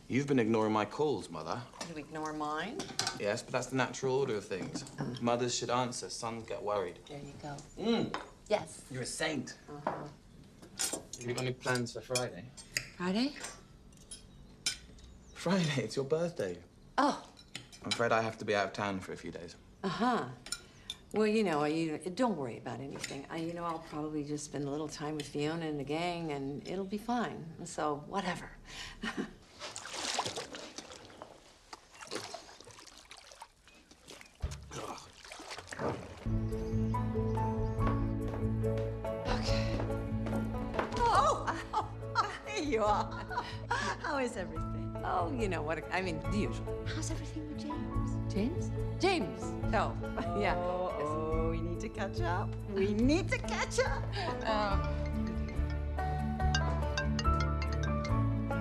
You've been ignoring my calls, Mother. You ignore mine? Yes, but that's the natural order of things. Mothers should answer, sons get worried. There you go. Yes. You're a saint. Have you got any plans for Friday? Friday? Friday, it's your birthday. Oh. I'm afraid I have to be out of town for a few days. Uh-huh. Well, don't worry about anything. I'll probably just spend a little time with Fiona and the gang, and it'll be fine. So, whatever. Here you are. How is everything? Oh, you know what? I mean, the usual. How's everything with James? James? James. Oh, yeah. Oh, we need to catch up. We need to catch up.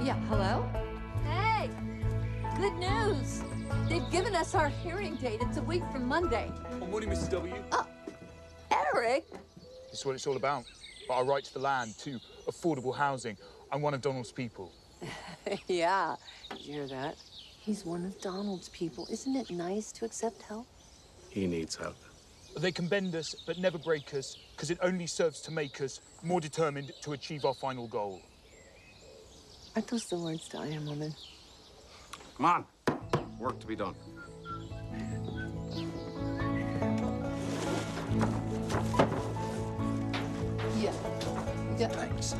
Yeah, hello? Hey! Good news! They've given us our hearing date. It's a week from Monday. Good morning, Mrs. W. Eric! This is what it's all about. Our right to the land, to affordable housing. I'm one of Donald's people. Yeah, did you hear that? He's one of Donald's people. Isn't it nice to accept help? He needs help. They can bend us, but never break us, because it only serves to make us more determined to achieve our final goal. Aren't those the words to Iron Woman? Come on. Work to be done. Yeah. Yeah. Thanks.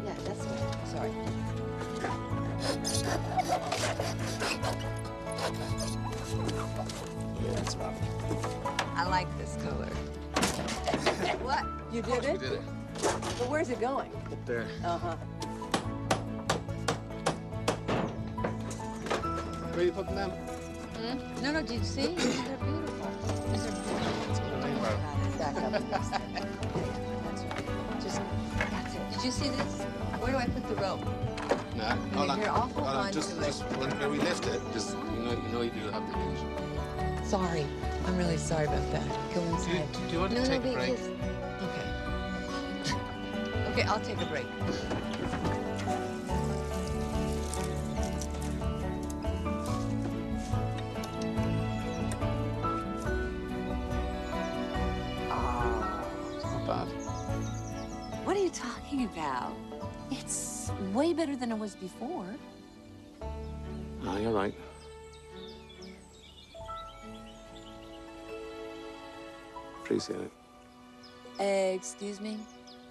Yeah, that's good. Sorry. Yeah, it's rough. I like this color. What? You did it? Did it. But where's it going? Up there. Uh-huh. Where are you putting them? No, no, did you see? They're beautiful. These are beautiful. Back up. That's right. Just, that's it. Did you see this? Where do I put the rope? Nah, hold on. Here, I'll hold on Just to it. when we lift it, just you know you do have the leash. Sorry. I'm really sorry about that. Go inside. Do you want to take a break? Okay. Okay, I'll take a break. It's not bad. What are you talking about? It's way better than it was before. No, you're right. Appreciate it. Excuse me?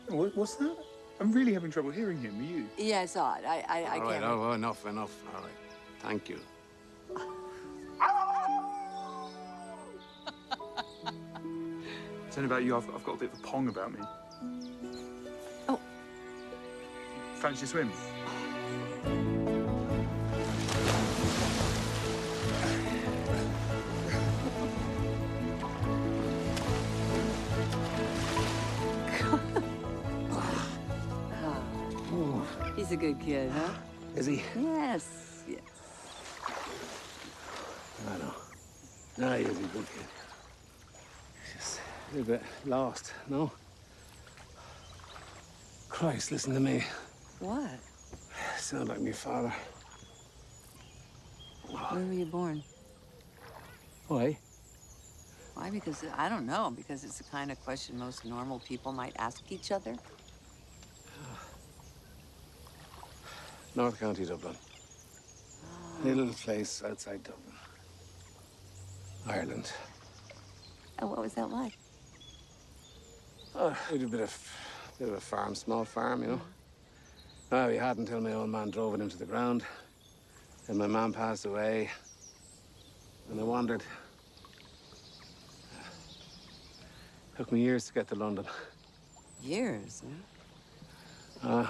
What's that? I'm really having trouble hearing him. Are you? Yeah, I saw it. I All right, can't. oh, enough. All right. Thank you. It's only about you. I've got a bit of a pong about me. Oh. Fancy a swim? He's a good kid, huh? Is he? Yes, yes. I know. No, he is a good kid. Just a little bit lost, no? Christ, listen to me. What? Sound like my father. Where were you born? Why? Why? Because, I don't know, because it's the kind of question most normal people might ask each other. North County, Dublin. Little place outside Dublin. Ireland. And what was that like? Oh, we did a bit of a farm, small farm, you know. No, we had until my old man drove it into the ground. Then my mom passed away. And I wandered. Took me years to get to London. Years, huh?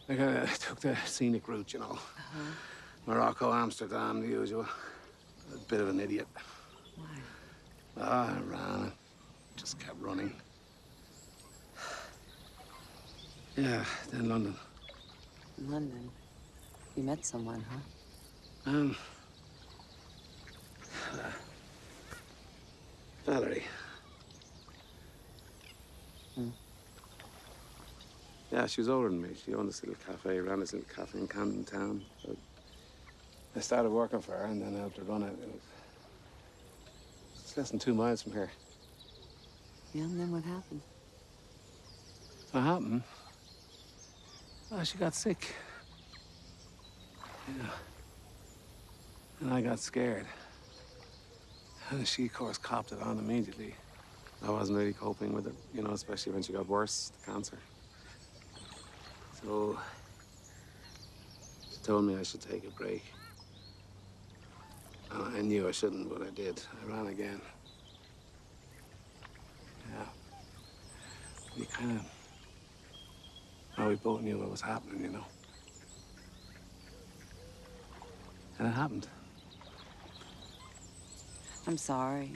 I kind of took the scenic route, you know. Morocco, Amsterdam, the usual. A bit of an idiot. Why? I ran and just kept running. Yeah, then London. London. You met someone, huh? Valerie. Yeah, she was older than me. She owned this little cafe, ran this little cafe in Camden Town. So I started working for her, and then I helped her run it. It's less than 2 miles from here. Yeah, and then what happened? What happened? Well, she got sick. Yeah. And I got scared. And she, of course, copped it on immediately. I wasn't really coping with it, you know, especially when she got worse, the cancer. So she told me I should take a break. And I knew I shouldn't, but I did. I ran again. Yeah. We kind of... Well, we both knew what was happening, you know. And it happened. I'm sorry.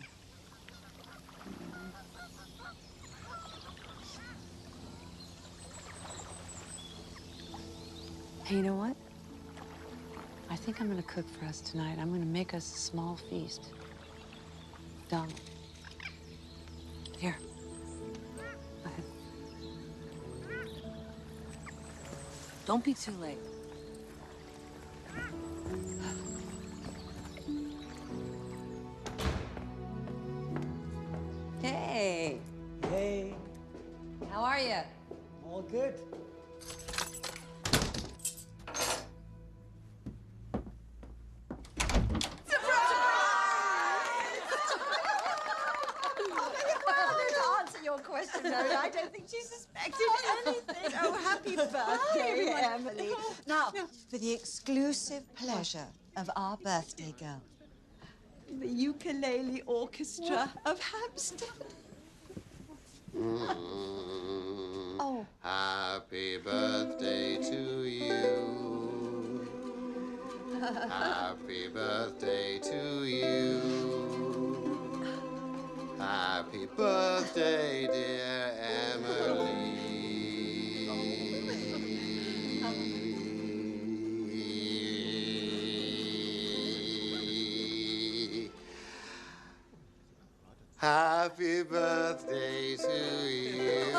Hey, you know what? I think I'm gonna cook for us tonight. I'm gonna make us a small feast. Donald. Here. Go ahead. Don't be too late. Hey. Hey. How are you? All good. I don't think she suspected anything. Oh, happy birthday, Emily. Now, for the exclusive pleasure of our birthday girl. The ukulele orchestra of Hampstead. Oh. Happy birthday to you. Happy birthday to you. Happy birthday, dear Emily. Happy birthday to you.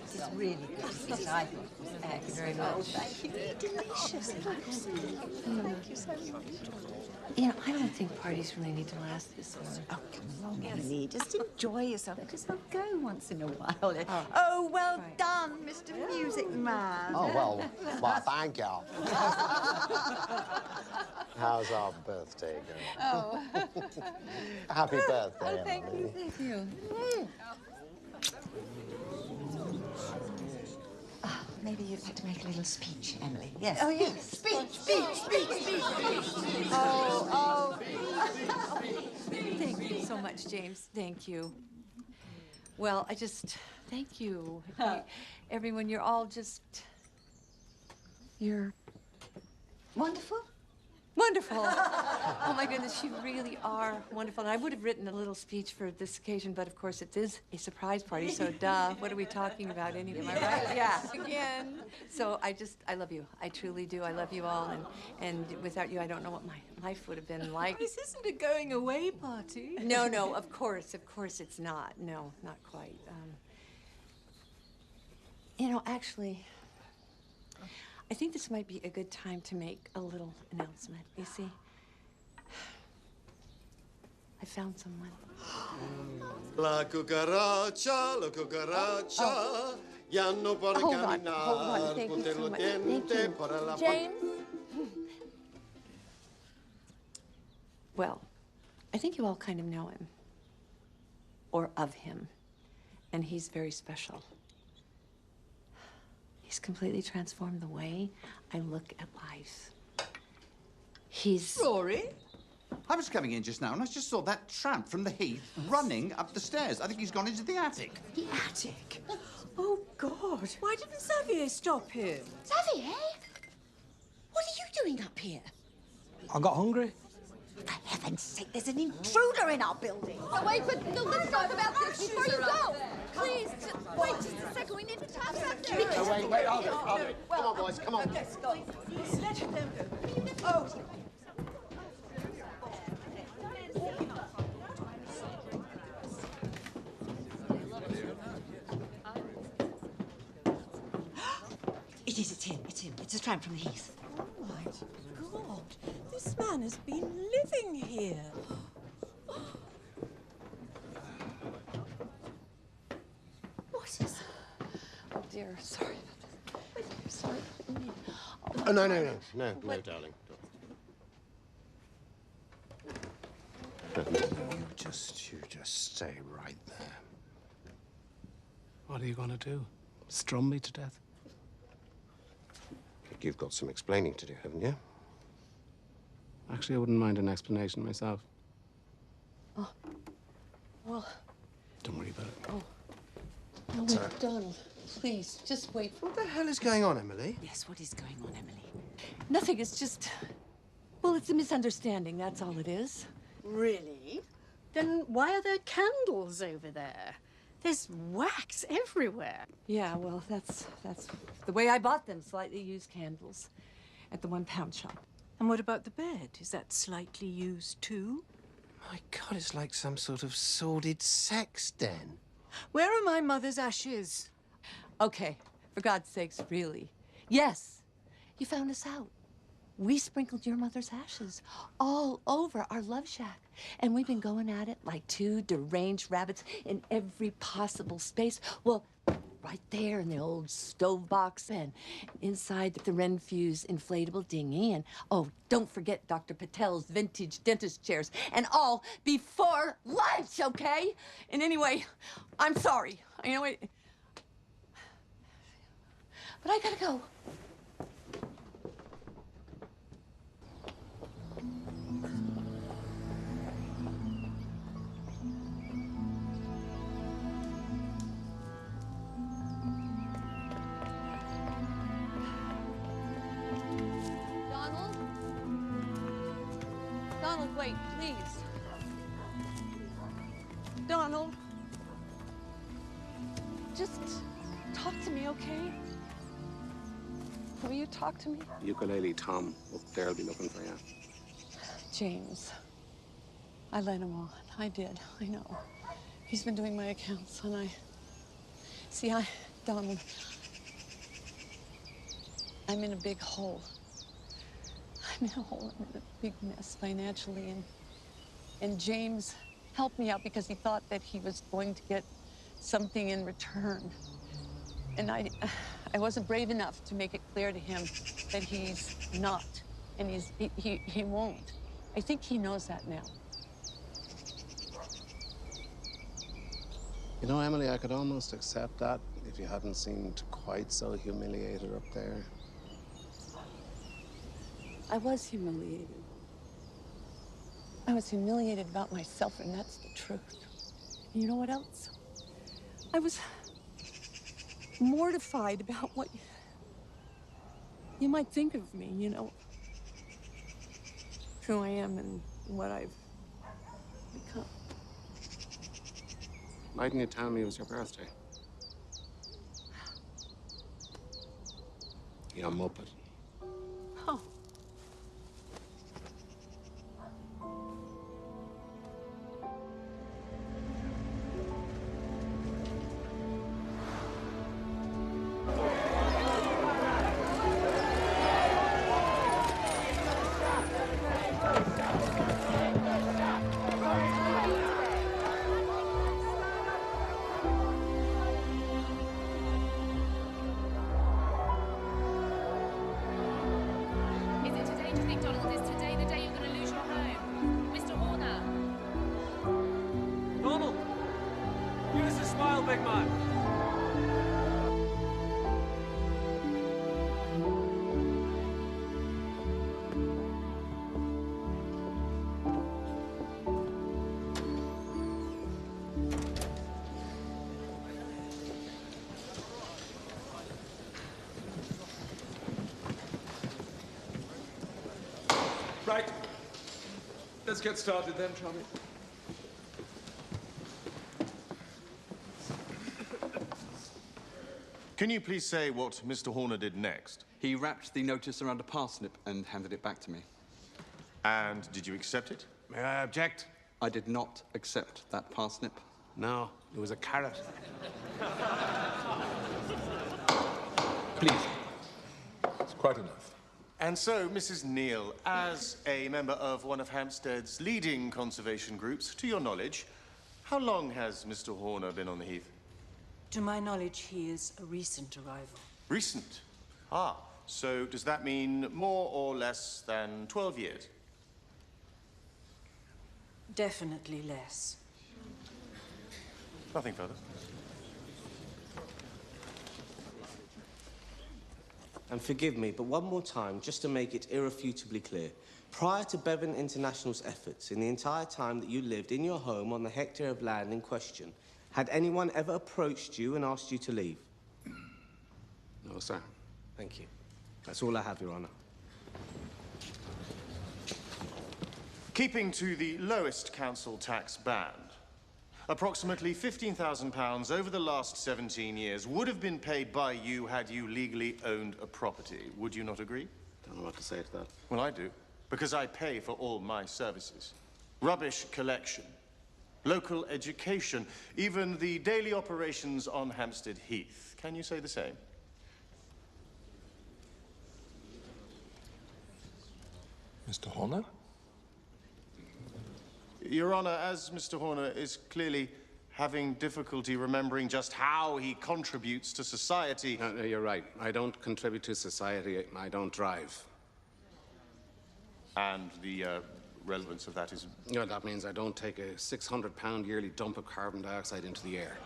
This is really good. This is, I think, thank you very much. Thank you. Delicious. Thank you so much. You know, I don't think parties really need to last this long. Oh, come on, Emily. Just enjoy yourself. Let yourself go once in a while. Oh, well done, Mr. Music Man. Oh, well, thank you. How's our birthday going? Oh. Happy birthday, Oh, thank Emily. you, thank you. Maybe you'd like to make a little speech, Emily. Yes. Oh, yes. Speech. Oh. Thank you so much, James. Thank you. Well, thank you. Everyone, you're all you're wonderful. Wonderful. Oh, my goodness, you really are wonderful. And I would have written a little speech for this occasion, but of course it is a surprise party, so duh. What are we talking about anyway? Am I right? Yeah. Again. So I love you. I truly do. I love you all. And without you, I don't know what my life would have been like. This isn't a going away party. No, of course it's not. No, not quite. You know, actually, I think this might be a good time to make a little announcement. You see, I found someone. La cucaracha, ya no puede caminar. Hold on. Thank you so much. Thank you. James? Well, I think you all kind of know him. Or of him. And he's very special. He's completely transformed the way I look at life. He's... Rory? I was coming in just now and I just saw that tramp from the Heath running up the stairs. I think he's gone into the attic. The attic? Oh, God. Why didn't Xavier stop him? Xavier? What are you doing up here? I got hungry. For heaven's sake, there's an intruder in our building. Oh, wait, but no, let's talk about this before you go. Please, wait just a second. We need to talk about this. Oh, wait, hold it. Come on, boys, come on. Let's go. Let them go. Oh. It's him. It's a tramp from the Heath. Oh, my God. This man has been living here. What is it? Oh, dear. Sorry about this. Sorry. Oh, no, darling. You just stay right there. What are you going to do? Strum me to death? You've got some explaining to do, haven't you? Actually, I wouldn't mind an explanation myself. Oh. Well... Don't worry about it. Oh. No, wait, Donald. Please, just wait. What the hell is going on, Emily? Yes, what is going on, Emily? Nothing, it's just... Well, it's a misunderstanding, that's all it is. Really? Then why are there candles over there? There's wax everywhere. Yeah, well, that's the way I bought them, slightly used candles at the £1 shop. And what about the bed? Is that slightly used too? My God, it's like some sort of sordid sex den. Where are my mother's ashes? Okay, for God's sakes, really. Yes, you found us out. We sprinkled your mother's ashes all over our love shack. And we've been going at it like two deranged rabbits in every possible space. Well, right there in the old stove box and inside the Renfew's inflatable dinghy. And, oh, don't forget Dr. Patel's vintage dentist chairs. And all before lunch, okay? And anyway, I'm sorry. You know what? But I gotta go. Donald? Donald, wait, please. Donald. Just talk to me, okay? Will you talk to me? Ukulele Tom up there will be looking for you. James. I let him on. I did. I know. He's been doing my accounts, and Donald, I'm in a big hole. I'm in a hole. I'm in a big mess financially, and James helped me out because he thought that he was going to get something in return. And I wasn't brave enough to make it clear to him that he's not, and he won't. I think he knows that now. You know, Emily, I could almost accept that if you hadn't seemed quite so humiliated up there. I was humiliated. I was humiliated about myself, and that's the truth. And you know what else? I was mortified about what you might think of me, you know. Who I am and what I've become. Why didn't you tell me it was your birthday? You muppet. Oh. Is it today, do you think, Donald? Is today the day you're going to lose your home? Mr. Horner? Donald! Give us a smile, big man. Right. Let's get started then, shall we? Can you please say what Mr. Horner did next? He wrapped the notice around a parsnip and handed it back to me. And did you accept it? May I object? I did not accept that parsnip. No, it was a carrot. Please. It's quite enough. And so, Mrs. Neal, as a member of one of Hampstead's leading conservation groups, to your knowledge, how long has Mr. Horner been on the Heath? To my knowledge, he is a recent arrival. Recent? Ah, so does that mean more or less than 12 years? Definitely less. Nothing further. And forgive me, but one more time, just to make it irrefutably clear. Prior to Bevan International's efforts, in the entire time that you lived in your home on the hectare of land in question, had anyone ever approached you and asked you to leave? No, sir. Thank you. That's all I have, Your Honor. Keeping to the lowest council tax band, approximately £15,000 over the last 17 years would have been paid by you had you legally owned a property. Would you not agree? Don't know what to say to that. Well, I do, because I pay for all my services. Rubbish collection, local education, even the daily operations on Hampstead Heath. Can you say the same? Mr. Horner? Your Honor, as Mr. Horner is clearly having difficulty remembering just how he contributes to society... No, you're right. I don't contribute to society. I don't drive. And the relevance of that is... No, that means I don't take a £600 yearly dump of carbon dioxide into the air.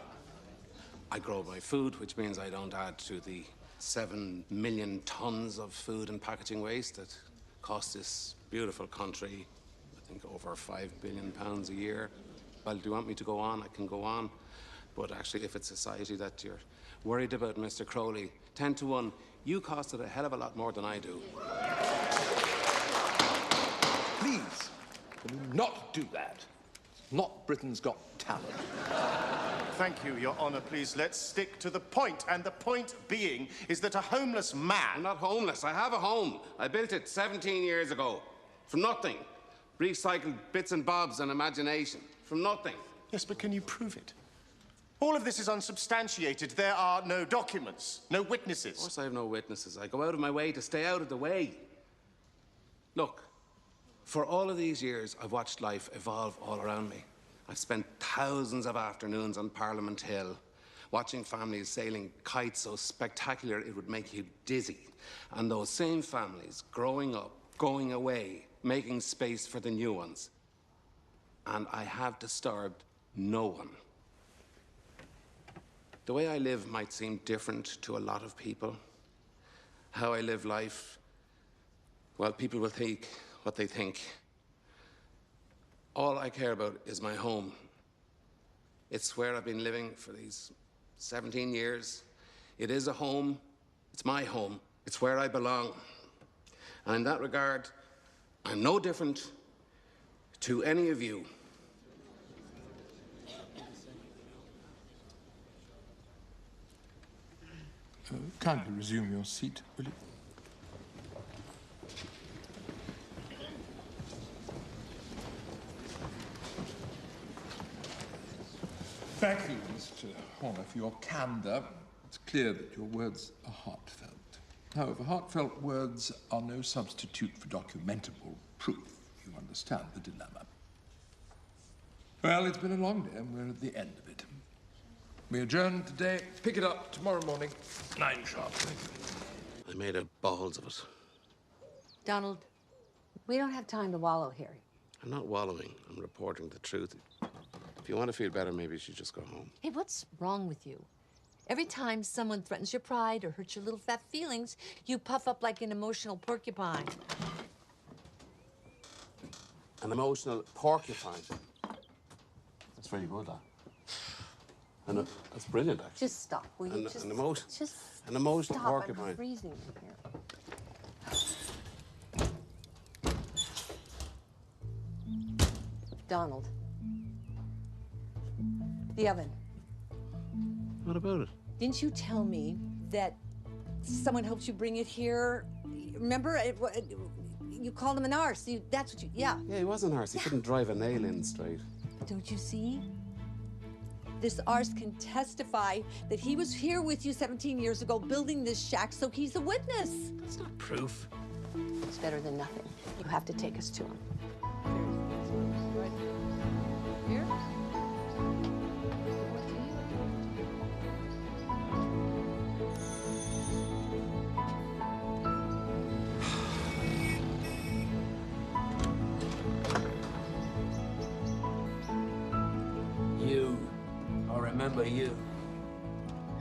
I grow my food, which means I don't add to the 7 million tons of food and packaging waste that cost this beautiful country, I think, over £5 billion a year. Well, do you want me to go on? I can go on. But actually, if it's society that you're worried about, Mr. Crowley, 10 to 1, you cost it a hell of a lot more than I do. Please, can you not do that? Not Britain's Got Talent. Thank you, Your Honour. Please, let's stick to the point. And the point being is that a homeless man... I'm not homeless. I have a home. I built it 17 years ago. From nothing. Recycled bits and bobs and imagination. From nothing. Yes, but can you prove it? All of this is unsubstantiated. There are no documents, no witnesses. Of course I have no witnesses. I go out of my way to stay out of the way. Look, for all of these years, I've watched life evolve all around me. I've spent thousands of afternoons on Parliament Hill, watching families sailing kites so spectacular it would make you dizzy. And those same families growing up, going away, making space for the new ones. And I have disturbed no one. The way I live might seem different to a lot of people. How I live life, well, people will think what they think. All I care about is my home. It's where I've been living for these 17 years. It is a home. It's my home. It's where I belong. And in that regard, I'm no different to any of you. Kindly resume your seat, will you? Thank you, Mr. Horner, for your candour. It's clear that your words are heartfelt. However, heartfelt words are no substitute for documentable proof. You understand the dilemma. Well, it's been a long day, and we're at the end of it. We adjourn today. Pick it up tomorrow morning, 9 sharp. I made a balls of it. Donald, we don't have time to wallow here. I'm not wallowing. I'm reporting the truth. If you want to feel better, maybe you should just go home. Hey, what's wrong with you? Every time someone threatens your pride or hurts your little fat feelings, you puff up like an emotional porcupine. An emotional porcupine. That's really good, that. And that's brilliant, actually. Just stop, will you? An emotional stop. porcupine. I'm freezing in here. Donald. The oven. What about it? Didn't you tell me that someone helped you bring it here? Remember? You called him an arse. That's what you... Yeah. Yeah, he was an arse. He couldn't drive a nail in straight. Don't you see? This arse can testify that he was here with you 17 years ago building this shack, so he's a witness. That's not proof. It's better than nothing. You have to take us to him. Here? You. I remember you.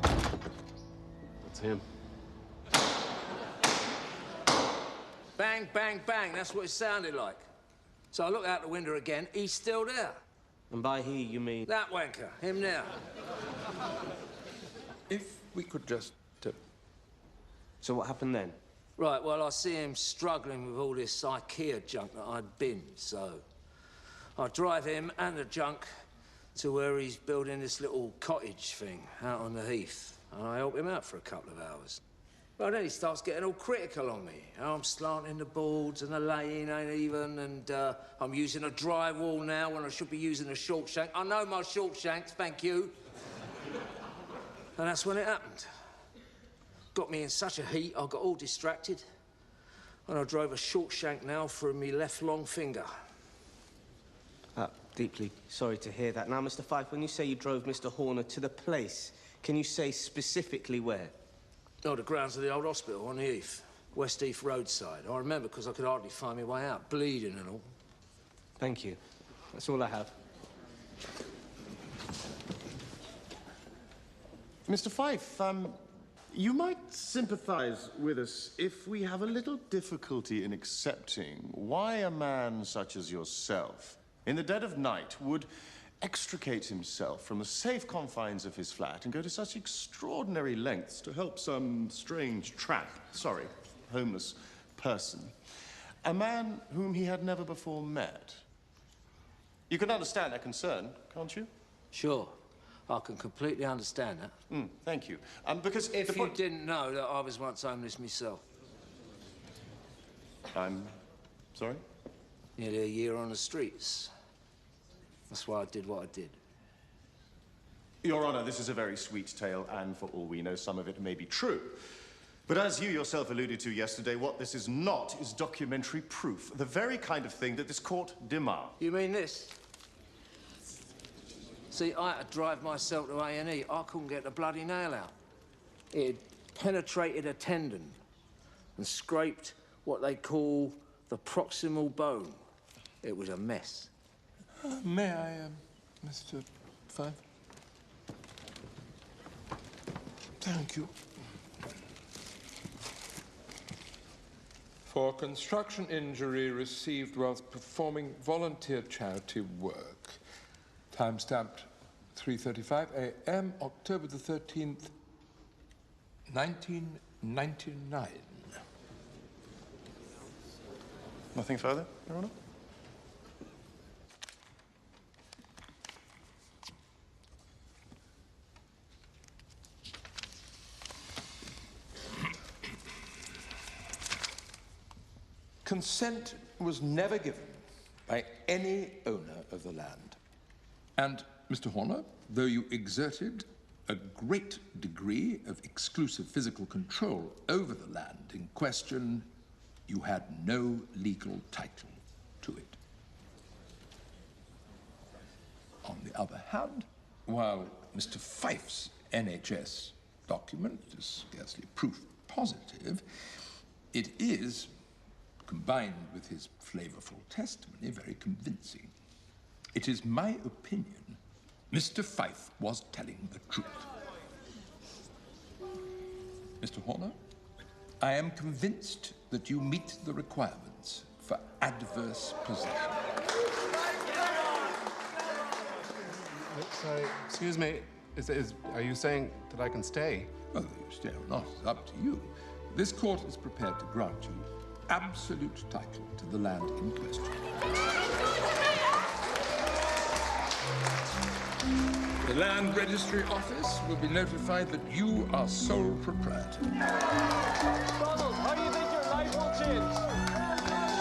That's him. Bang, bang, bang. That's what it sounded like. So I look out the window again. He's still there. And by he, you mean? That wanker. Him now. If we could just... So what happened then? Right, well, I see him struggling with all this IKEA junk that I'd binned, so... I drive him and the junk to where he's building this little cottage thing out on the heath. And I help him out for a couple of hours. Well, then he starts getting all critical on me. How I'm slanting the boards and the laying ain't even, and I'm using a drywall now when I should be using a short shank. I know my short shanks, thank you. And that's when it happened. Got me in such a heat, I got all distracted. And I drove a short shank now through me left long finger. Deeply sorry to hear that. Now, Mr. Fife, when you say you drove Mr. Horner to the place, can you say specifically where? Oh, the grounds of the old hospital on the Heath. West Heath roadside. I remember because I could hardly find my way out, bleeding and all. Thank you. That's all I have. Mr. Fife, You might sympathize with us if we have a little difficulty in accepting why a man such as yourself, in the dead of night, would extricate himself from the safe confines of his flat and go to such extraordinary lengths to help some strange homeless person. A man whom he had never before met. You can understand that concern, can't you? Sure. I can completely understand that. Thank you. Because if you didn't know that I was once homeless myself. I'm sorry? Nearly a year on the streets. That's why I did what I did. Your Honor, this is a very sweet tale, and for all we know, some of it may be true. But as you yourself alluded to yesterday, what this is not is documentary proof. The very kind of thing that this court demands. You mean this? See, I had to drive myself to A&E. I couldn't get the bloody nail out. It had penetrated a tendon and scraped what they call the proximal bone. It was a mess. May I, Mr. Fife? Thank you. For construction injury received whilst performing volunteer charity work. Time-stamped 3:35 a.m., October the 13th, 1999. Nothing further, Your Honor? Consent was never given by any owner of the land. And, Mr. Horner, though you exerted a great degree of exclusive physical control over the land in question, you had no legal title to it. On the other hand, while Mr. Fife's NHS document is scarcely proof positive, it is, combined with his flavorful testimony, very convincing. It is my opinion Mr. Fife was telling the truth. Mr. Horner, I am convinced that you meet the requirements for adverse possession. Sorry, excuse me. Are you saying that I can stay? Whether you stay or not is up to you. This court is prepared to grant you absolute title to the land in question. The Land Registry Office will be notified that you are sole proprietor. Donald, how do you think your life will change?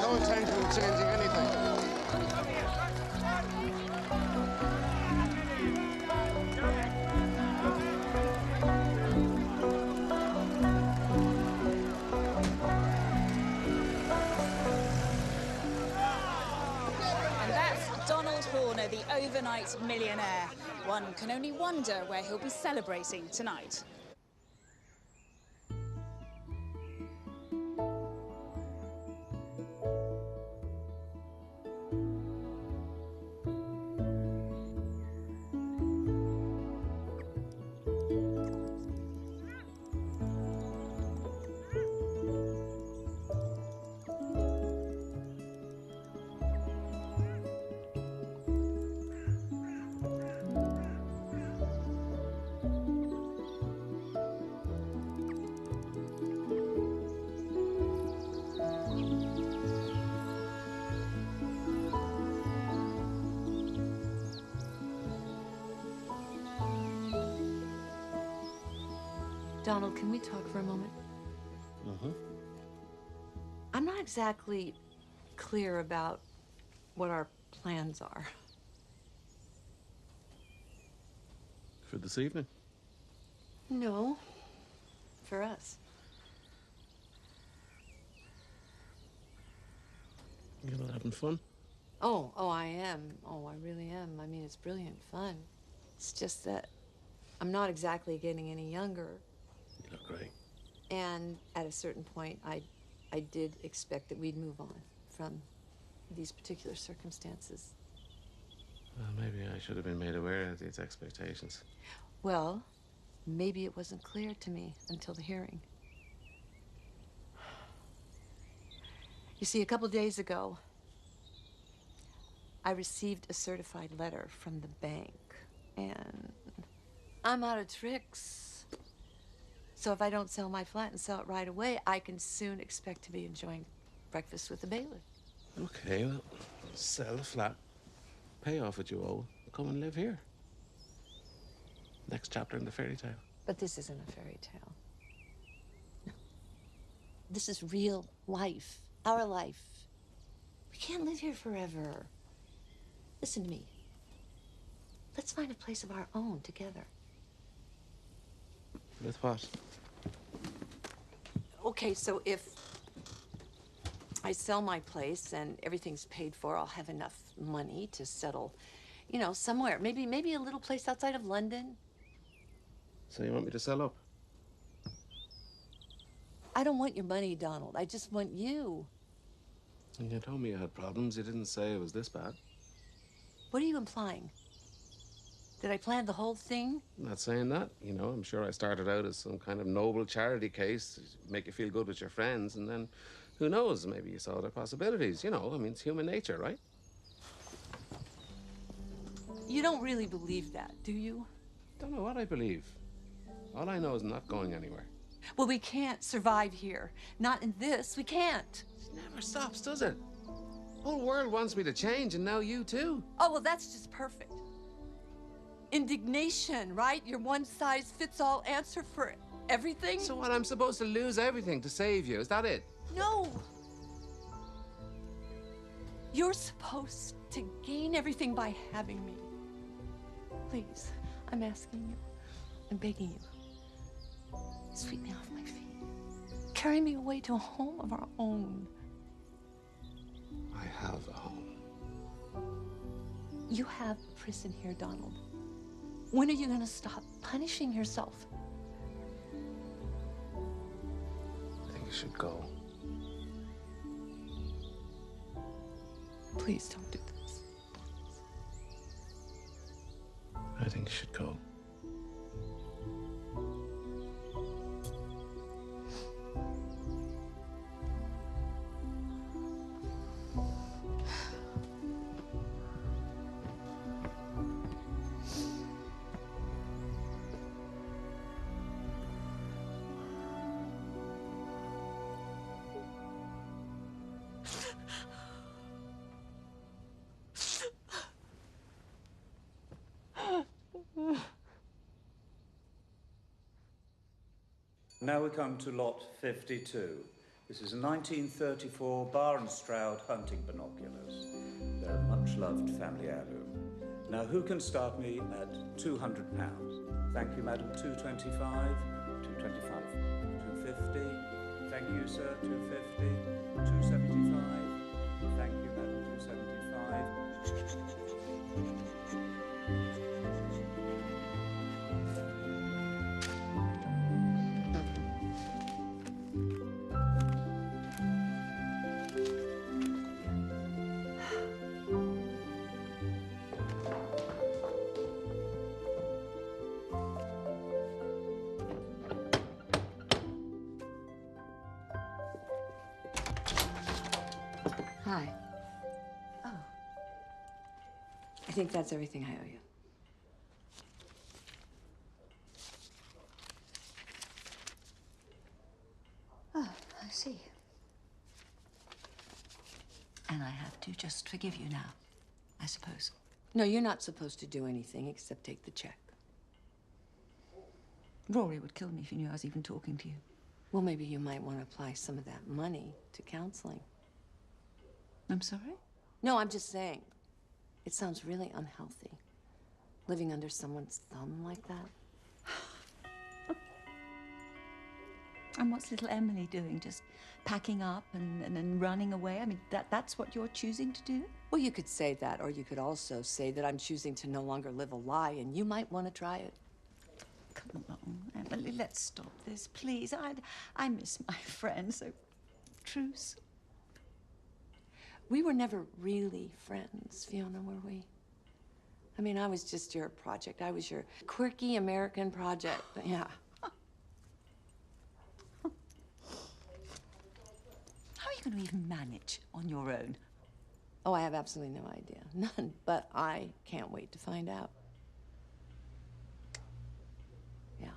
No intention of changing anything. And that's Donald Horner, the overnight millionaire. One can only wonder where he'll be celebrating tonight. Donald, can we talk for a moment? Mm-hmm. I'm not exactly clear about what our plans are. For this evening? No, for us. You're not having fun? Oh, I am. Oh, I really am. I mean, it's brilliant fun. It's just that I'm not exactly getting any younger. You look great. And at a certain point, I did expect that we'd move on from these particular circumstances. Well, maybe I should have been made aware of these expectations. Well, Maybe it wasn't clear to me until the hearing. You see, a couple days ago, I received a certified letter from the bank, and I'm out of tricks. So if I don't sell my flat and sell it right away, I can soon expect to be enjoying breakfast with the bailiff. Okay, well, sell the flat, pay off what you owe, come and live here. Next chapter in the fairy tale. But this isn't a fairy tale. No. This is real life, our life. We can't live here forever. Listen to me. Let's find a place of our own together. With what? Okay, so if I sell my place and everything's paid for, I'll have enough money to settle, you know, somewhere. Maybe a little place outside of London. So you want me to sell up? I don't want your money, Donald. I just want you. You told me you had problems. You didn't say it was this bad. What are you implying? Did I plan the whole thing? I'm not saying that. You know, I'm sure I started out as some kind of noble charity case, make you feel good with your friends, and then, who knows, maybe you saw other possibilities. You know, I mean, it's human nature, right? You don't really believe that, do you? Don't know what I believe. All I know is I'm not going anywhere. Well, we can't survive here. Not in this. We can't. It never stops, does it? The whole world wants me to change, and now you too. Oh, well, that's just perfect. Indignation, right? Your one-size-fits-all answer for everything? So what, I'm supposed to lose everything to save you? Is that it? No. You're supposed to gain everything by having me. Please, I'm asking you. I'm begging you. Sweep me off my feet. Carry me away to a home of our own. I have a home. You have a prison here, Donald. When are you going to stop punishing yourself? I think you should go. Please don't do this. I think you should go. Now we come to lot 52. This is a 1934 Bar and Stroud hunting binoculars. They're a much-loved family heirloom. Now, who can start me at £200? Thank you, madam. 225, 225, 250. Thank you, sir. 250, 275. Thank you, madam. 275. Hi. Oh. I think that's everything I owe you. Oh, I see. And I have to just forgive you now, I suppose. No, you're not supposed to do anything except take the check. Rory would kill me if he knew I was even talking to you. Well, maybe you might want to apply some of that money to counseling. I'm sorry? No, I'm just saying. It sounds really unhealthy. Living under someone's thumb like that. And what's little Emily doing? Just packing up and running away? I mean, that's what you're choosing to do? Well, you could say that, or you could also say that I'm choosing to no longer live a lie, and you might want to try it. Come along, Emily, let's stop this, please. I miss my friend, so truce. We were never really friends, Fiona, were we? I mean, I was just your project. I was your quirky American project. Yeah. How are you going to even manage on your own? Oh, I have absolutely no idea. None. But I can't wait to find out. Yeah.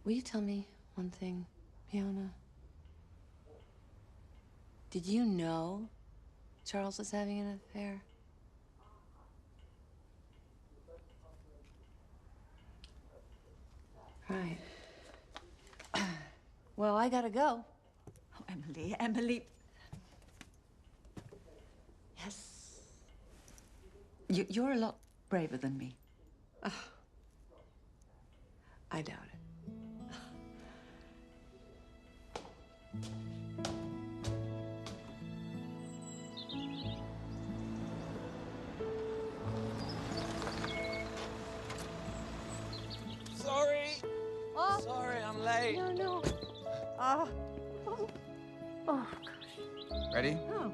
Will you tell me one thing, Fiona? Did you know Charles was having an affair? Right. Well, I gotta go. Oh, Emily, Emily. Yes. You're a lot braver than me. I doubt it. Sorry. Oh. Sorry, I'm late. No. Oh, gosh. Ready? Oh,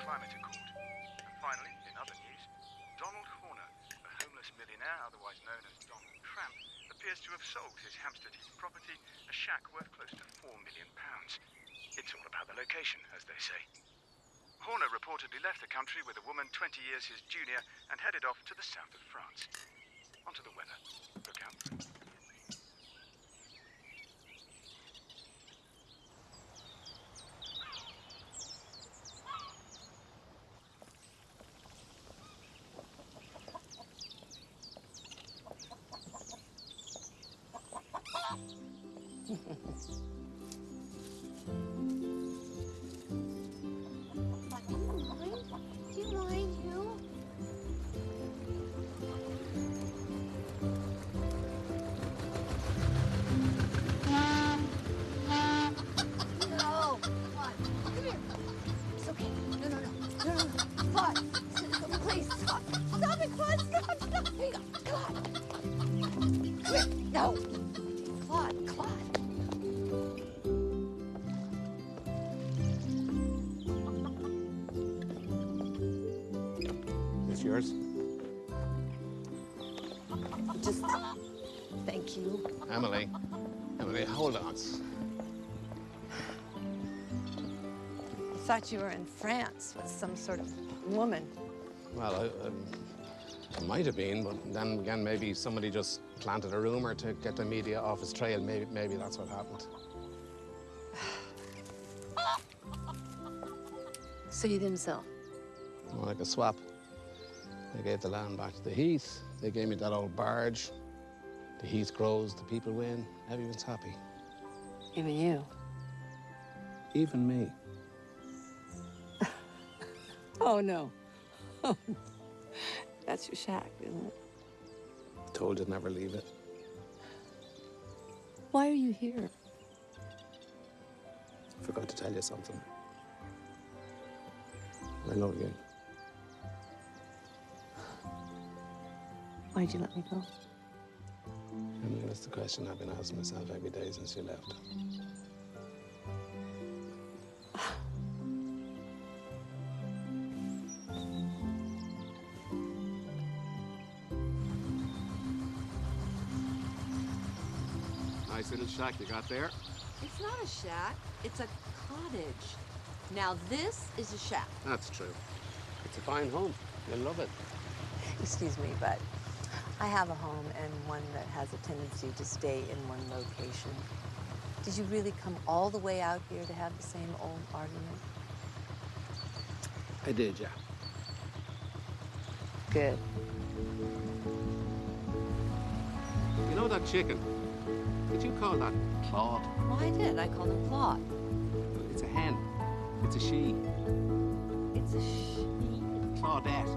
Climate Accord. And finally, in other news, Donald Horner, a homeless millionaire otherwise known as Donald Tramp, appears to have sold his Hampstead Heath property, a shack worth close to £4 million. It's all about the location, as they say. Horner reportedly left the country with a woman 20 years his junior and headed off to the south of France. Onto the weather. Look out for it. Do you mind, you? No, Claude, come here. It's okay. No. Claude, please stop. Stop it, Claude. Stop. Here you go. Claude. Come here. No. Claude. It's yours. Just thank you. Emily, hold on. I thought you were in France with some sort of woman. Well, it might have been, but then again, maybe somebody just planted a rumor to get the media off his trail. Maybe that's what happened. So you didn't sell? More like a swap. I gave the land back to the Heath. They gave me that old barge. The Heath grows, the people win. Everyone's happy. Even you? Even me. Oh, no. That's your shack, isn't it? Told you to never leave it. Why are you here? I forgot to tell you something. I love you. Why'd you let me go? I mean, that's the question I've been asking myself every day since you left. Nice little shack you got there. It's not a shack, it's a cottage. Now this is a shack. That's true. It's a fine home. You'll love it. Excuse me, but I have a home and one that has a tendency to stay in one location. Did you really come all the way out here to have the same old argument? I did, yeah. Good. You know that chicken? Did you call that Claude? Well, I did. I called him Claude. It's a hen. It's a she. It's a she. Claudette.